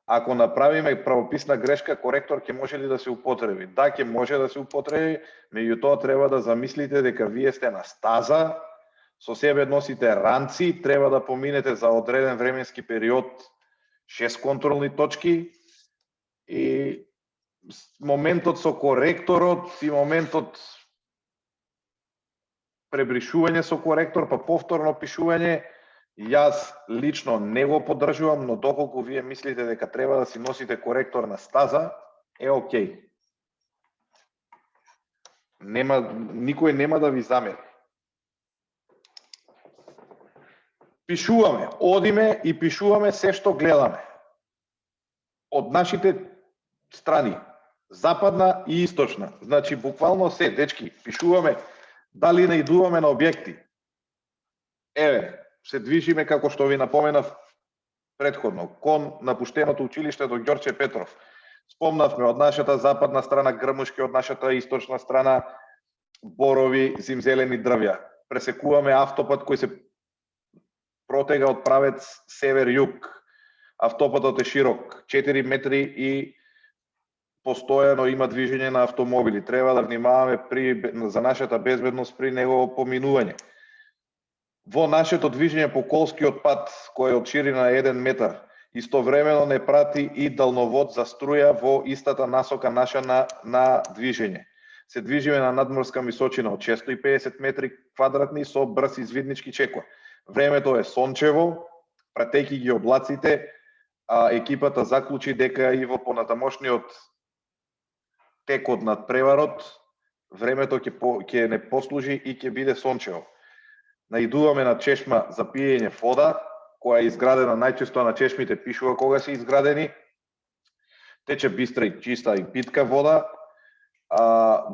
S3: Ако направиме правописна грешка, коректор ќе може ли да се употреби? Да, ќе може да се употреби, меѓутоа треба да замислите дека вие сте на стаза, со себе носите ранци, треба да поминете за одреден временски период 6 контролни точки и моментот со коректорот и моментот пребришување со коректор, па повторно пишување, јас лично не го поддржувам, но доколку вие мислите дека треба да си носите коректор на стаза, е окей. Никој нема да ви замери. Пишуваме, одиме и пишуваме се што гледаме. Од нашите страни, западна и источна. Значи, буквално се, дечки, пишуваме дали наидуваме на објекти. Еве, се движиме како што ви напоменав претходно, кон напуштеното училиште до Ѓорче Петров. Спомнавме од нашата западна страна грмушки, од нашата источна страна борови, зимзелени дрвја. Пресекуваме автопат кој се протега од правец север-југ. Автопатот е широк, 4 метри и постојано има движење на автомобили. Треба да внимаваме за нашата безбедност при негово поминување. Во нашето движење по колскиот пат, кој е од ширина 1 метар, истовремено не прати и далновод за струја во истата насока наша на движење. Се движиме на надморска височина од 650 метри квадратни со брз извиднички чекор. Времето е сончево, пратејќи ги облаците, екипата заклучи дека и во понатамошниот текот над преварот, времето ќе не послужи и ќе биде сончево. Наидуваме на чешма за пиење вода, која е изградена најчесто на чешмите пишува кога се изградени. Тече бистра и чиста и питка вода.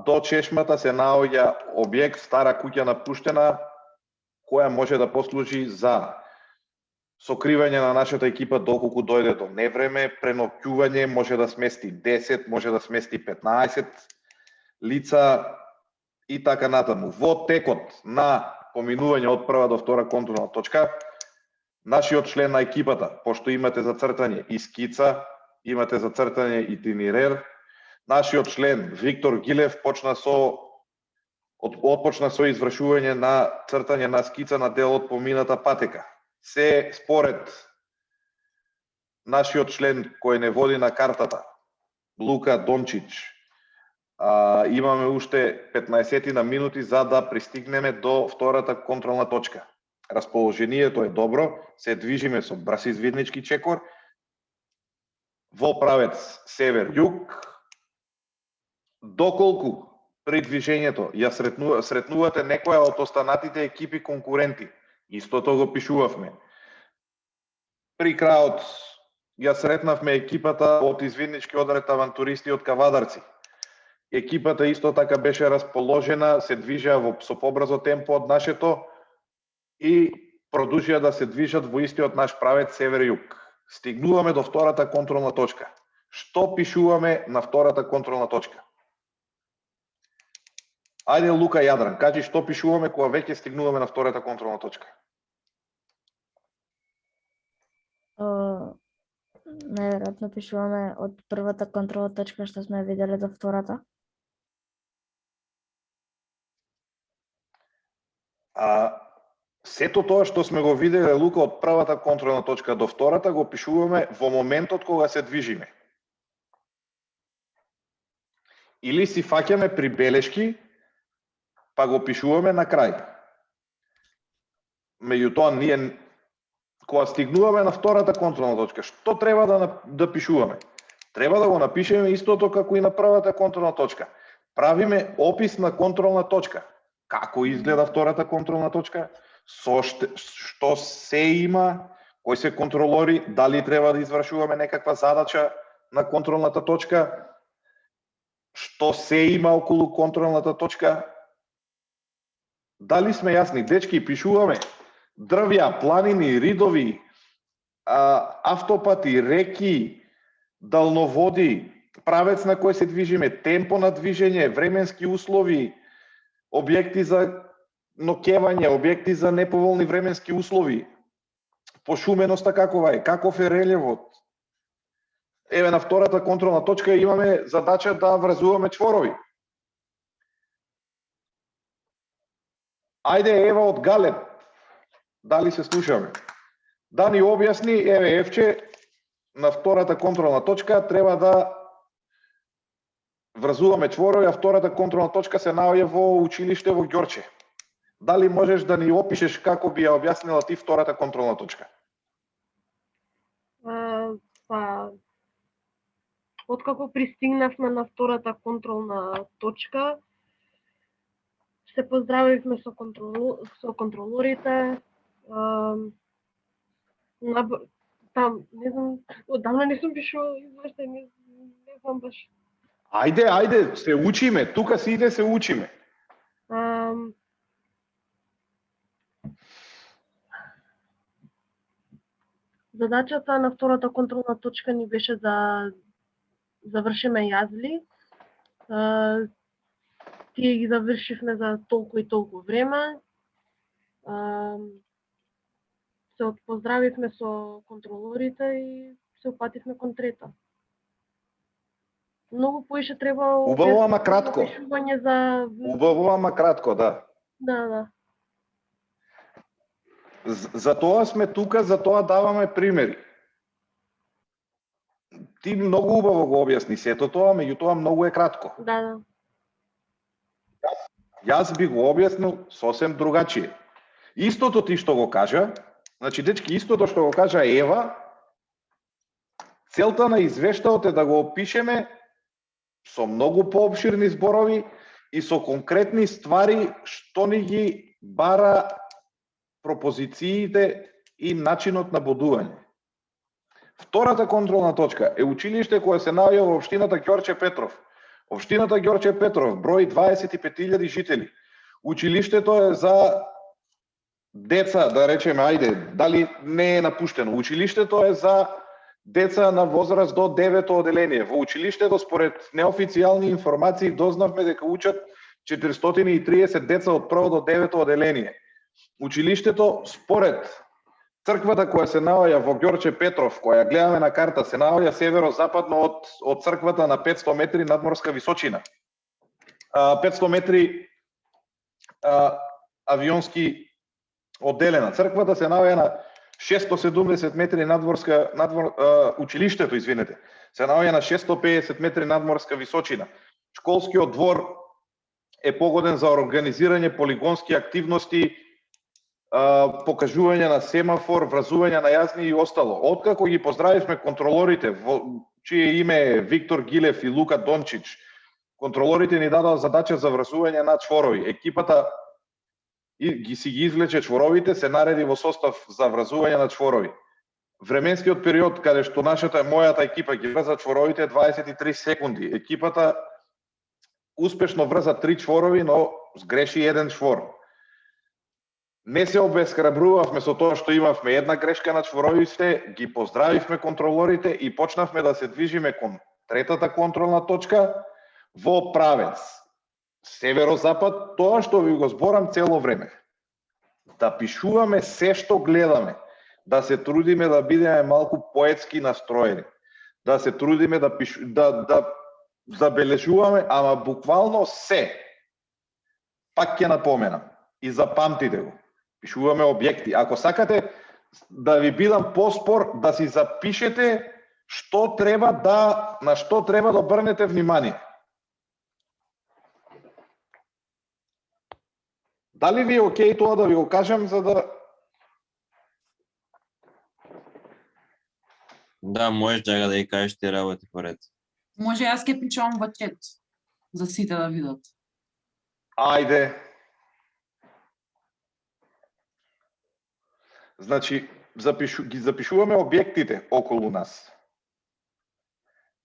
S3: До чешмата се наоѓа објект, стара куќа напуштена, која може да послужи за сокривање на нашата екипа доколку дојде до невреме, преноќување, може да смести 10, може да смести 15 лица и така натаму. Во текот на поминување од прва до втора контролна точка, нашиот член на екипата, пошто имате зацртање и скица, имате зацртање и итинерер, нашиот член Виктор Гилев почна со извршување на цртање на скица на делот помината патека. Се според нашиот член кој не води на картата, Лука Дончич, имаме уште 15 на минути за да пристигнеме до втората контролна точка. Расположението е добро, се движиме со брз извиднички чекор, во правец север-југ, доколку при движењето ја сретнувате некоја од останатите екипи конкуренти, истото го пишувавме. При крајот ја сретнавме екипата од извиднички одред авантуристи од Кавадарци. Екипата исто така беше расположена, се движеа со побрзо темпо од нашето и продолжија да се движат во истиот наш правец север-југ. Стигнуваме до втората контролна точка. Што пишуваме на втората контролна точка? Ајде, Лука Јадран, кажи што пишуваме кога веќе стигнуваме на втората контролна точка?
S6: Најверојатно пишуваме од првата контролна точка што сме виделе до втората.
S3: Сето тоа што сме го виделе, Лука, од првата контролна точка до втората, го пишуваме во моментот кога се движиме. Или си фаќаме прибелешки, па го пишуваме на крај. Меѓутоа, ние кога стигнуваме на втората контролна точка, што треба да пишуваме? Треба да го напишеме истото како и на првата контролна точка. Правиме опис на контролна точка. Како изгледа втората контролна точка? Што се има? Кои се контролори? Дали треба да извршуваме некаква задача на контролната точка? Што се има околу контролната точка? Дали сме јасни? Дечки, пишуваме дрвја, планини, ридови, автопати, реки, далноводи, правец на кој се движиме, темпо на движење, временски услови, објекти за ноќевање, објекти за неповолни временски услови, пошуменоста какова е, каков е релевот. Еве на втората контролна точка имаме задача да врзуваме чворови. Ајде, Ева од Галеб, дали се слушаме? Да ни објасни, еве Евче, на втората контролна точка треба да врзуваме чворови, а втората контролна точка се наоѓа во училиште во Ѓорче. Дали можеш да ни опишеш како би ја објаснила ти втората контролна точка?
S9: Откако пристигнавме на втората контролна точка, се поздравивме со контролорите. Там, не знам, одамна не сум пишувала извештај, не знам баш.
S3: Ајде, се учиме, тука сите се учиме.
S9: Задачата на втората контролна точка ни беше да завршиме јазли. Тие ги завршивме за толку и толку време. Се поздравивме со контролорите и се упативме кон трета. Многу поише треба
S3: Убаво, ама кратко.
S9: опишување за...
S3: Убаво, ама кратко, да.
S9: Да.
S3: За тоа сме тука, за тоа даваме примери. Ти многу убаво го објасни сето тоа, меѓутоа многу е кратко.
S9: Да.
S3: Јас би го објаснил сосем другачие. Истото ти што го кажа, значи дечки, истото што го кажа Ева, целта на извештаот е да го опишеме со многу поопширни зборови и со конкретни ствари што ни ги бара пропозициите и начинот на бодување. Втората контролна точка е училиште кое се наоѓа во општината Ѓорче Петров. Општината Ѓорче Петров брои 25.000 жители. Училиштето е за деца, да речеме, ајде, дали не е напуштено. Училиштето е за деца на возраст до 9-то оделение. Во училиштето, според неофицијални информации, дознавме дека учат 430 деца од 1 до 9-то оделение. Училиштето, според црквата која се наоѓа во Ѓорче Петров, која гледаме на карта, се наоѓа северо-западно од црквата на 500 метри надморска височина. 500 метри авионски одделена. Црквата се наоѓа на 670 метри училиштето, извинете, се наоѓа на 650 метри надморска височина. Школскиот двор е погоден за организирање полигонски активности, покажување на семафор, вразување на јазни и остало. Откако ги поздравивме контролорите, во чие име е Виктор Гилев и Лука Дончич, контролорите ни дадоа задача за вразување на чворови. Екипата ги извлече чворовите, се нареди во состав за вразување на чворови. Временскиот период каде што мојата екипа ги врза чворовите е 23 секунди. Екипата успешно врза 3 чворови, но сгреши еден чвор. Не се обесхрабрувавме со тоа што имавме една грешка на чворовите, ги поздравивме контролорите и почнавме да се движиме кон третата контролна точка во правец северо-запад, тоа што ви го зборам цело време. Да пишуваме се што гледаме, да се трудиме да бидеме малку поетски настроени, да се трудиме да забележуваме, ама буквално се. Пак ќе напоменам и запамтите го. Пишуваме објекти. Ако сакате да ви бидам поспор, да си запишете на што треба да обрнете внимание. Дали ви е окей тоа да ви го кажам, за да...
S2: Да, можеш да ги кажеш ти работи поред.
S4: Може, јас ќе пишувам во чет, за сите да видат.
S3: Ајде. Значи, ги запишуваме објектите околу нас.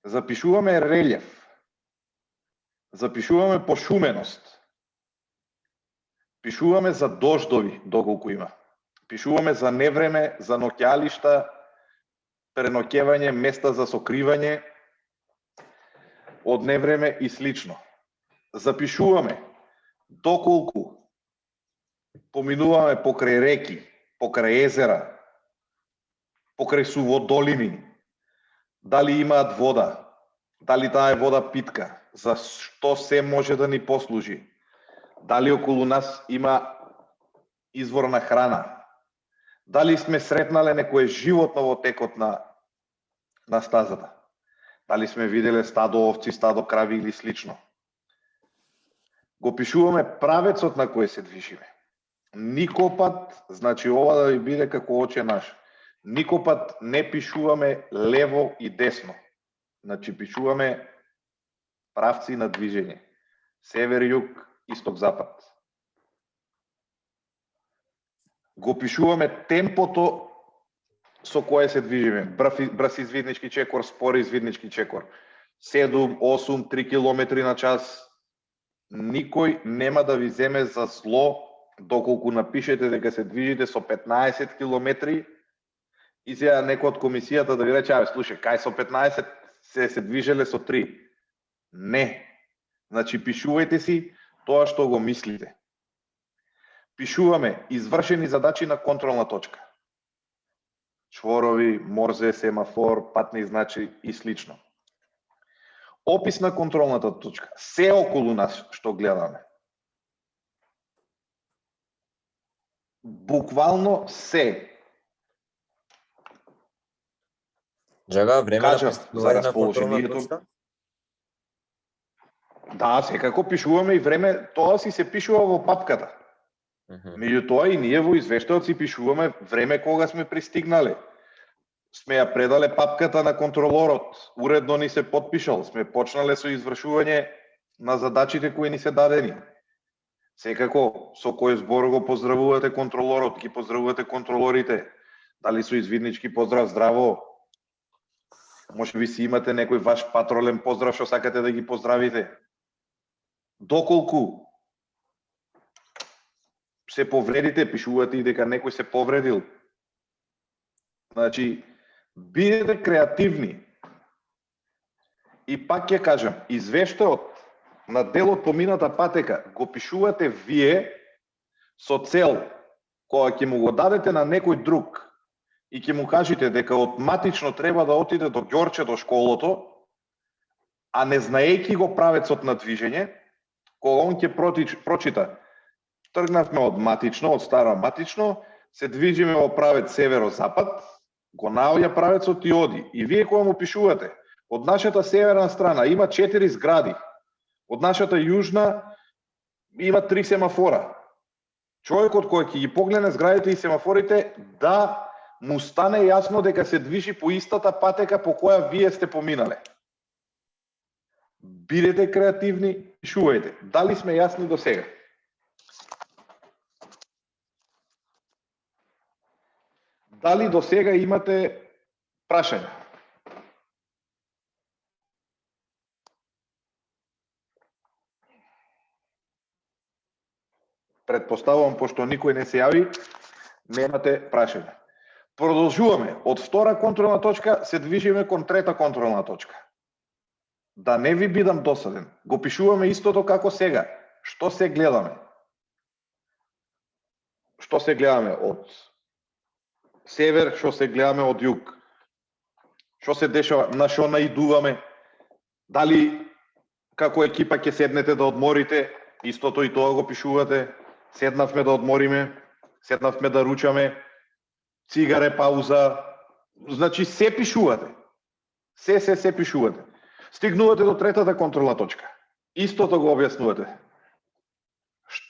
S3: Запишуваме релјеф. Запишуваме пошуменост. Пишуваме за дождови, доколку има. Пишуваме за невреме, за ноќалишта, преноќевање, места за сокривање од невреме и слично. Запишуваме доколку поминуваме покрај реки, покрај езера, покрај суводолини, дали имаат вода, дали таа е вода питка, за што се може да ни послужи, дали околу нас има извор на храна, дали сме сретнале некое животно во текот на стазата, дали сме виделе стадо овци, стадо крави или слично. Го пишуваме правецот на кој се движиме. Никопат, значи ова да ви биде како оче наш, никопат не пишуваме лево и десно. Значи пишуваме правци на движење. Север, југ, исток, запад. Го пишуваме темпото со кое се движиме. Брз извиднички чекор, спор извиднички чекор. 7, 8, 3 км на час. Никој нема да ви земе за зло доколку напишете дека се движите со 15 км и сега некој од комисијата да ви рече, абе, слушај, кај со 15 се движеле со 3. Не. Значи, пишувајте си тоа што го мислите. Пишуваме извршени задачи на контролна точка. Чворови, морзе, семафор, патни значи и слично. Опис на контролната точка. Се околу нас што гледаме. Буквално се.
S2: Джага, време
S3: Кажав
S2: на
S3: за
S2: пристигнување на контролна
S3: расположението.
S2: точка?
S3: Да, секако пишуваме и време, тоа си се пишува во папката. Меѓутоа и ние во извештајот си пишуваме време кога сме пристигнале. Сме ја предале папката на контролорот, уредно ни се потпишал, сме почнале со извршување на задачите кои ни се дадени. Секако, со кој збор го поздравувате контролорот, ги поздравувате контролорите, дали со извиднички поздрав, здраво, може би си имате некој ваш патролен поздрав што сакате да ги поздравите. Доколку се повредите, пишувате и дека некој се повредил. Значи, бидете креативни. И пак ќе кажам, извештајот на делот по мината патека го пишувате вие со цел, кога ќе му го дадете на некој друг и ќе му кажете дека автоматично треба да отиде до Ѓорче до школото, а не знаејќи го правецот на движење, кога он ќе прочита тргнавме од Матично, од Старо Матично, се движиме во правец северо-запад, го наоѓа правецот и оди. И вие кога му пишувате, од нашата северна страна има 4 згради, од нашата јужна има 3 семафора. Човекот кој ќе ги погледне зградите и семафорите, да му стане јасно дека се движи по истата патека по која вие сте поминале. Бидете креативни, пишувајте. Дали сме јасни до сега? Дали до сега имате прашања? Предпоставувам, пошто никој не се јави, немате прашања. Продолжуваме. Од втора контролна точка се движиме кон трета контролна точка. Да не ви бидам досаден, го пишуваме истото како сега. Што се гледаме? Што се гледаме од север, што се гледаме од југ? Што се дешава, на што наидуваме? Дали како екипа ќе седнете да одморите? Истото и тоа го пишувате. Седнавме да одмориме, седнавме да ручаме, цигаре, пауза. Значи се пишувате. Се пишувате. Стигнувате до третата контролна точка. Истото го објаснувате.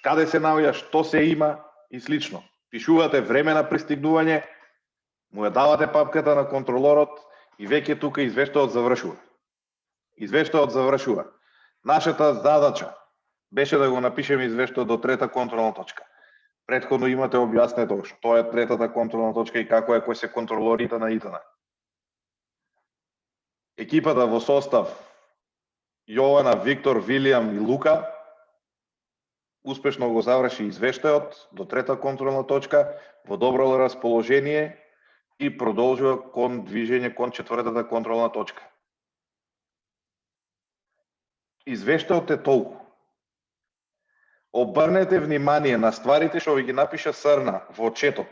S3: Каде се наоѓа, што се има и слично. Пишувате време на пристигнување, му ја давате папката на контролорот и веќе тука извештајот завршува. Извештајот завршува. Нашата задача беше да го напишеме извештајот до трета контролна точка. Претходно имате објаснето што е третата контролна точка и како е кој се контролорите на ИТН. Екипата во состав Јована, Виктор, Вилијам и Лука успешно го заврши извештајот до трета контролна точка во добро расположение и продолжува кон движење кон четвртата контролна точка. Извештајот е толку. Обрнете внимание на стварите што ви ги напиша Срна во четот.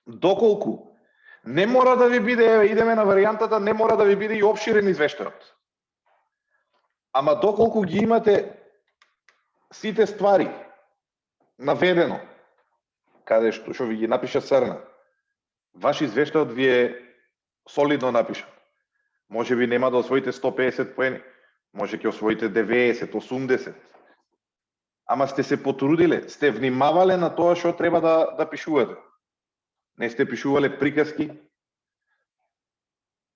S3: Доколку не мора да ви биде, идеме на варијантата, не мора да ви биде и опширен извештајот. Ама доколку ги имате сите ствари наведено, каде што ви ги напиша Срна, ваш извештајот ви е солидно напишан. Може би нема да освоите 150 поени, може ќе освоите 90, 80. Ама сте се потрудиле, сте внимавале на тоа што треба да пишувате. Не сте пишувале приказки.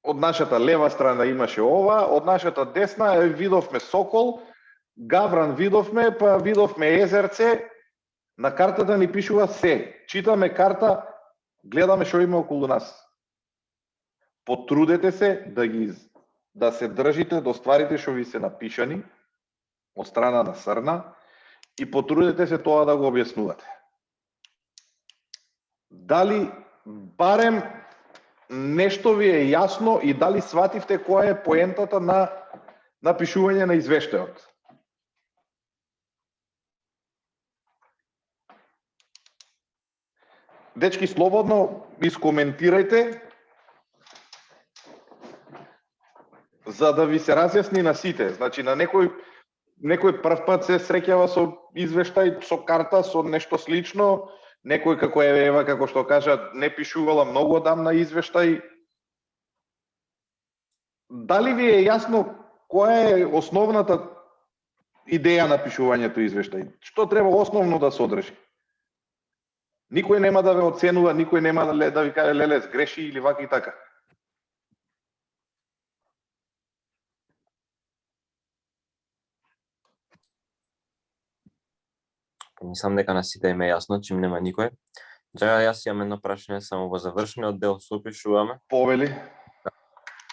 S3: Од нашата лева страна имаше ова, од нашата десна видовме сокол, гавран видовме, па видовме езерце. На картата ни пишува се. Читаме карта, гледаме што има околу нас. Потрудете се да се држите до стварите што ви се напишани од страна на Срна и потрудете се тоа да го објаснувате. Дали барем нешто ви е јасно и дали свативте која е поентата на напишување на извештајот. Дечки, слободно искоментирајте, за да ви се разјасни на сите. Значи, на некој прв пат се среќава со извештај, со карта, со нешто слично, некој како Ева, како што кажа, не пишувала многу одамна извештај. Дали ви е јасно која е основната идеја на пишувањето извештај? Што треба основно да содржи? Никој нема да ве оценува, никој нема да ви каже леле сгреши или вака и така.
S2: Мислам дека на сите им е јасно, чим нема никој. Сега јас имам едно прашање, само во завршниот дел се опишуваме.
S3: Повели.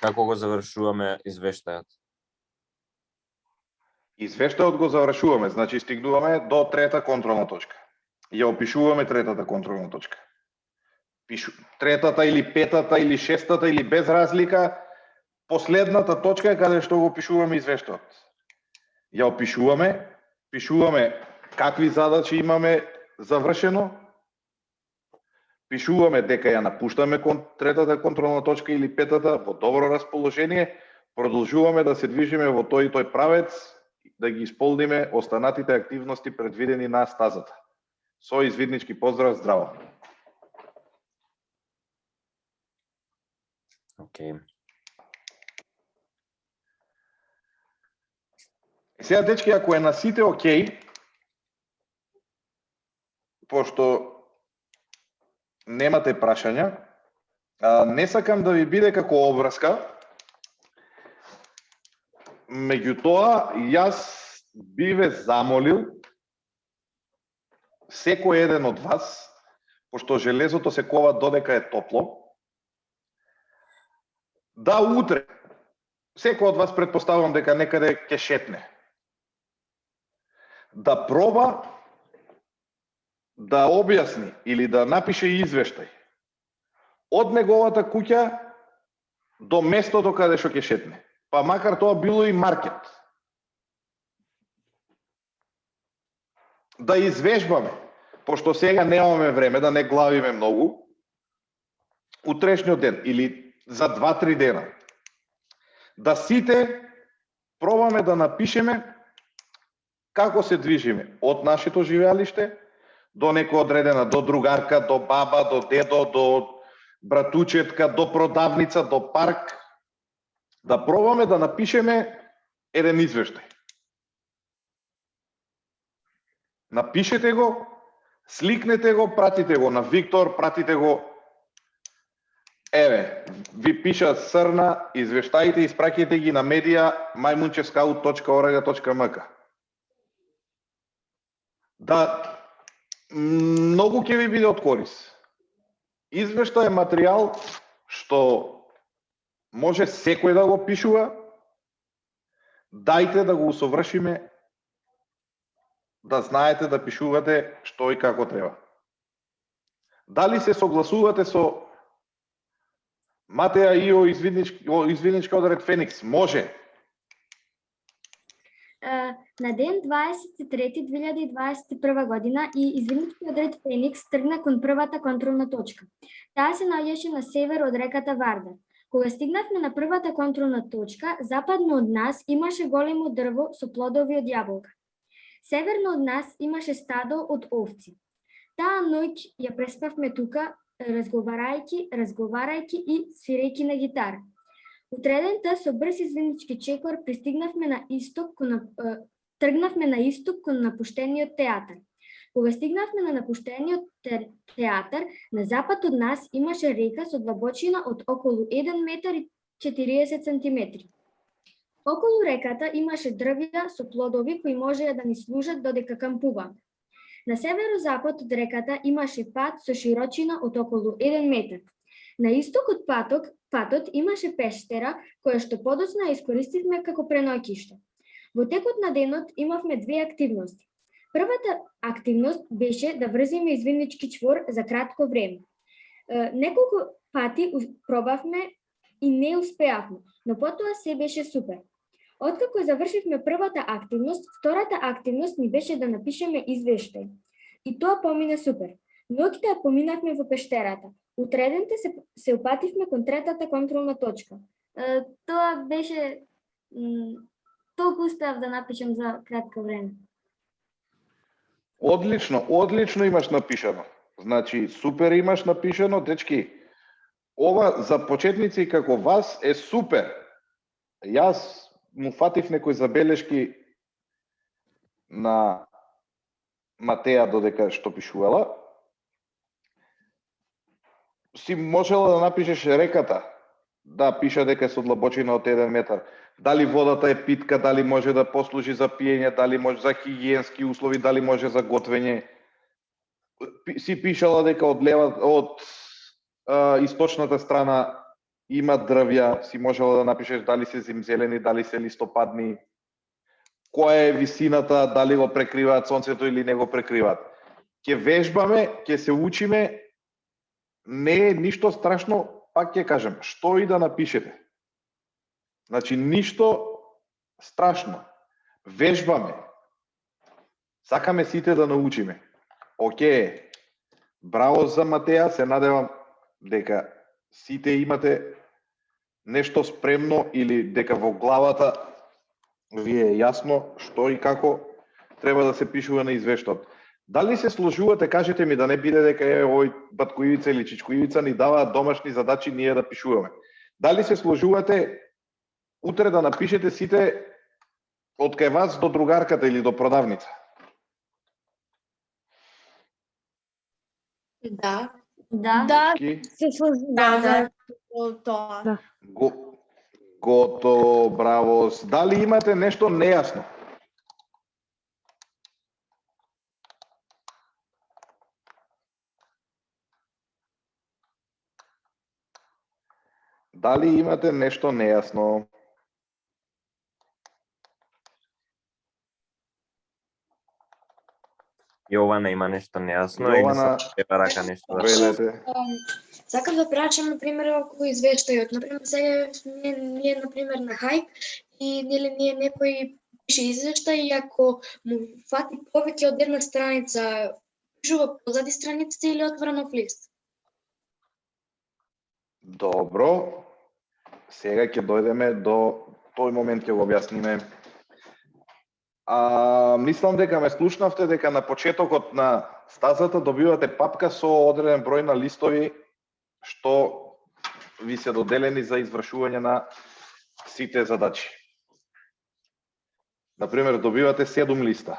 S2: Како го завршуваме извештајот?
S3: Извештајот го завршуваме, значи стигнуваме до трета контролна точка. Ја опишуваме третата контролна точка. Третата или петата или шестата или без разлика, последната точка е каде што го опишуваме извештајот. Ја опишуваме, пишуваме какви задачи имаме завршено, пишуваме дека ја напуштаме третата контролна точка или петата во добро расположение, продолжуваме да се движиме во тој и тој правец, да ги исполниме останатите активности предвидени на стазата. Со извиднички поздрав, здраво.
S2: Океј.
S3: Сега, дечки, ако е на сите окей, пошто немате прашања, не сакам да ви биде како обврска, меѓутоа, јас би ве замолил секој еден од вас, пошто железото се кова додека е топло, да утре, секој од вас претпоставувам дека некаде ќе шетне, да проба да објасни или да напише извештај од неговата куќа до местото каде што ќе шетне, па макар тоа било и маркет. Да извежбаме, пошто сега немаме време, да не главиме многу, утрешниот ден или за 2-3 дена, да сите пробаме да напишеме како се движиме од нашето живеалиште до некоја одредена, до другарка, до баба, до дедо, до братучетка, до продавница, до парк, да пробаме да напишеме еден извештај. Напишете го, сликнете го, пратите го на Виктор, пратите го. Еве, ви пишат Срна, извештаите, испраќајте ги на media@maimунчесcout.org.mk. Да, многу ќе ви биде од корис. Извештај е материјал што може секој да го пишува. Дајте да го усовршиме, да знаете да пишувате што и како треба. Дали се согласувате со Матеја Ио извидничка одред Феникс? Може.
S10: На ден 23.2021 година и извиднички одред Феникс тргна кон првата контролна точка. Таа се наоѓаше на север од реката Вардар. Кога стигнавме на првата контролна точка, западно од нас имаше големо дрво со плодови од јаболка. Северно од нас имаше стадо од овци. Таа ноќ ја преспавме тука, разговарајќи и свирејќи на гитара. Утредента со брз извиднички чекор тргнавме на исток кон напуштениот театар. Кога стигнавме на напуштениот театар, на запад од нас имаше река со длабочина од околу 1 метар и 40 сантиметри. Околу реката имаше дрвја со плодови кои можеа да ни служат додека кампуваме. На северозапад од реката имаше пат со широчина од околу 1 метар. На исток од патот имаше пештера, која што подоцна искористивме како преноќиште. Во текот на денот имавме две активности. Првата активност беше да врзиме извиднички чвор за кратко време. Неколку пати пробавме и не успеавме, но потоа се беше супер. Откако завршивме првата активност, втората активност ни беше да напишеме извештај. И тоа помина супер. Ноќта ја поминавме во пештерата. Утредente се упативме кон третата контролна точка.
S11: Тоа беше толку успеав да напишам за кратко време.
S3: Одлично имаш напишано. Значи, супер имаш напишано, дечки. Ова за почетници како вас е супер. Јас му фатив некои забелешки на Матеја додека што пишувала. Си можела да напишеш реката. Да, пиша дека е со длабочина од 1 метар. Дали водата е питка, дали може да послужи за пиење, дали може за хигиенски услови, дали може за готвење. Си пишала дека од источната страна има дрвја, си можела да напишеш дали се зимзелени, дали се листопадни, која е висината, дали го прекриваат сонцето или не го прекриваат. Ќе вежбаме, ќе се учиме, не е ништо страшно, пак ќе кажем, што и да напишете. Значи, ништо страшно. Вежбаме. Сакаме сите да научиме. Океј, браво за Матеја, се надевам дека сите имате нешто спремно или дека во главата ви е јасно што и како треба да се пишува на извештаот. Дали се сложувате, кажете ми, да не биде дека овој Батко Ивица или Чичко Ивица ни даваат домашни задачи ние да пишуваме. Дали се сложувате утре да напишете сите од кај вас до другарката или до продавница?
S7: Да.
S5: Да, се сложуваме за тоа.
S3: Готово, браво. Дали имате нешто нејасно? Дали имате нешто нејасно?
S2: Јована има нешто нејасно
S3: Јована,
S2: или рака нешто да
S3: велете.
S7: Сакам да прашам, например, околу извештајот. Например, сега ние например, на Хајп и ние некој пише извештај и ако му фати повеќе од една страница, пишува позади страницата или отвора нов лист?
S3: Добро. Сега ќе дојдеме до тој момент, ќе го објасниме. Мислам дека ме слушнавте дека на почетокот на стазата добивате папка со одреден број на листови што ви се доделени за извршување на сите задачи. Например, добивате 7 листа.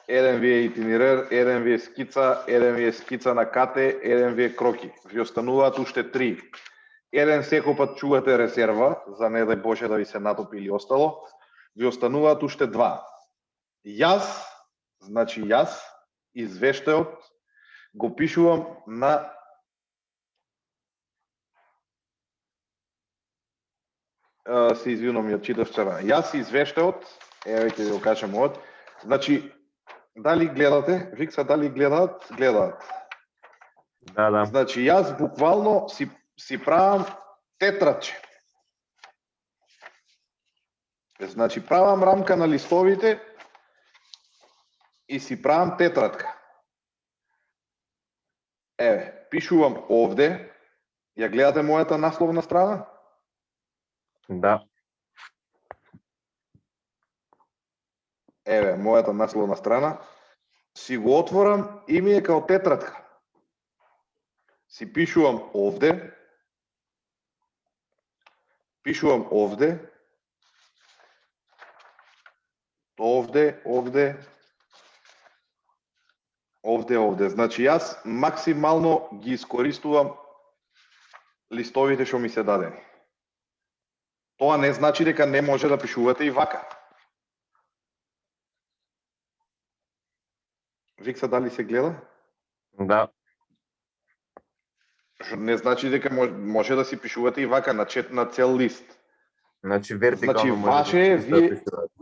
S3: Еден ви е итинерер, еден ви е скица, еден ви е скица на кате, еден ви е кроки. Ви остануваат уште 3. Еден секој чувате резерва, за не дај Боже да ви се натопи или остало. Ви остануваат уште 2. Јас извештајот го пишувам на се извинувам, ја читав црвена. Јас извештајот, еве ќе ви го кажам од. Значи, дали гледате? Викса, дали гледаат? Гледаат.
S2: Да.
S3: Значи, јас буквално си правам тетрадче. Значи, правам рамка на листовите и си правам тетрадка. Еве, пишувам овде. Ја гледате мојата насловна страна?
S2: Да.
S3: Еве, мојата насловна страна. Си го отворам и ми е као тетрадка. Си пишувам овде. Пишувам овде. Овде. Значи, јас максимално ги искористувам листовите што ми се дадени. Тоа не значи дека не може да пишувате и вака. Викса, дали се гледа?
S2: Да.
S3: Не значи дека може да си пишувате и вака на цел лист.
S2: Значи вертикално
S3: значи,
S2: може да
S3: пишувате.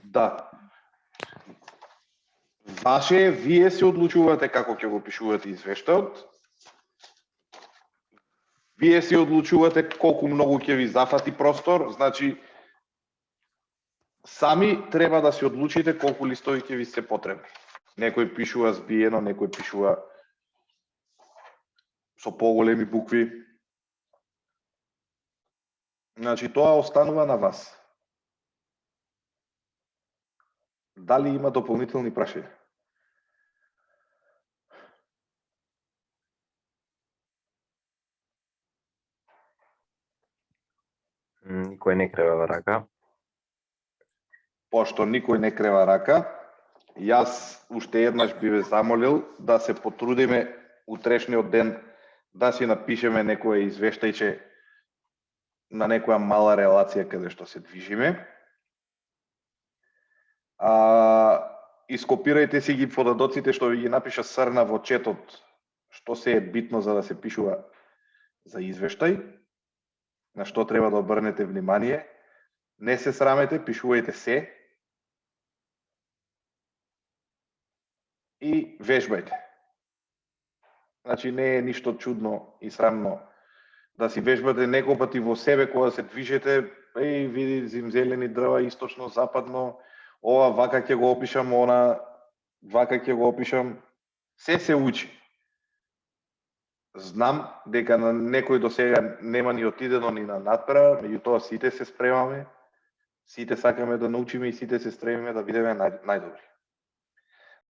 S3: Да. Вие се одлучувате како ќе го пишувате извештајот. Вие си одлучувате колку многу ќе ви зафати простор, значи сами треба да се одлучите колку листови ќе ви се потребни. Некој пишува збиено, некој пишува со поголеми букви. Значи тоа останува на вас. Дали има дополнителни прашања?
S2: Никој не крева рака.
S3: Пошто никој не крева рака, јас уште еднаш би ве замолил да се потрудиме утрешниот ден да си напишеме некое извештајче на некоја мала релација каде што се движиме. Ископирајте си ги подадоците што ви ги напиша Срна во четот, што се е битно за да се пишува за извештај, на што треба да обрнете внимание. Не се срамете, пишувајте се и вежбајте. Значи не е ништо чудно и срамно да си вежбате некој пати во себе кога се движете, види зимзелени дрва источно, западно, ова вака ќе го опишам, она вака ќе го опишам. Се учи. Знам дека на некој до сега нема ни отидено ни на надправа, меѓутоа сите се спремаме, сите сакаме да научиме и сите се стремиме да бидеме најдобри.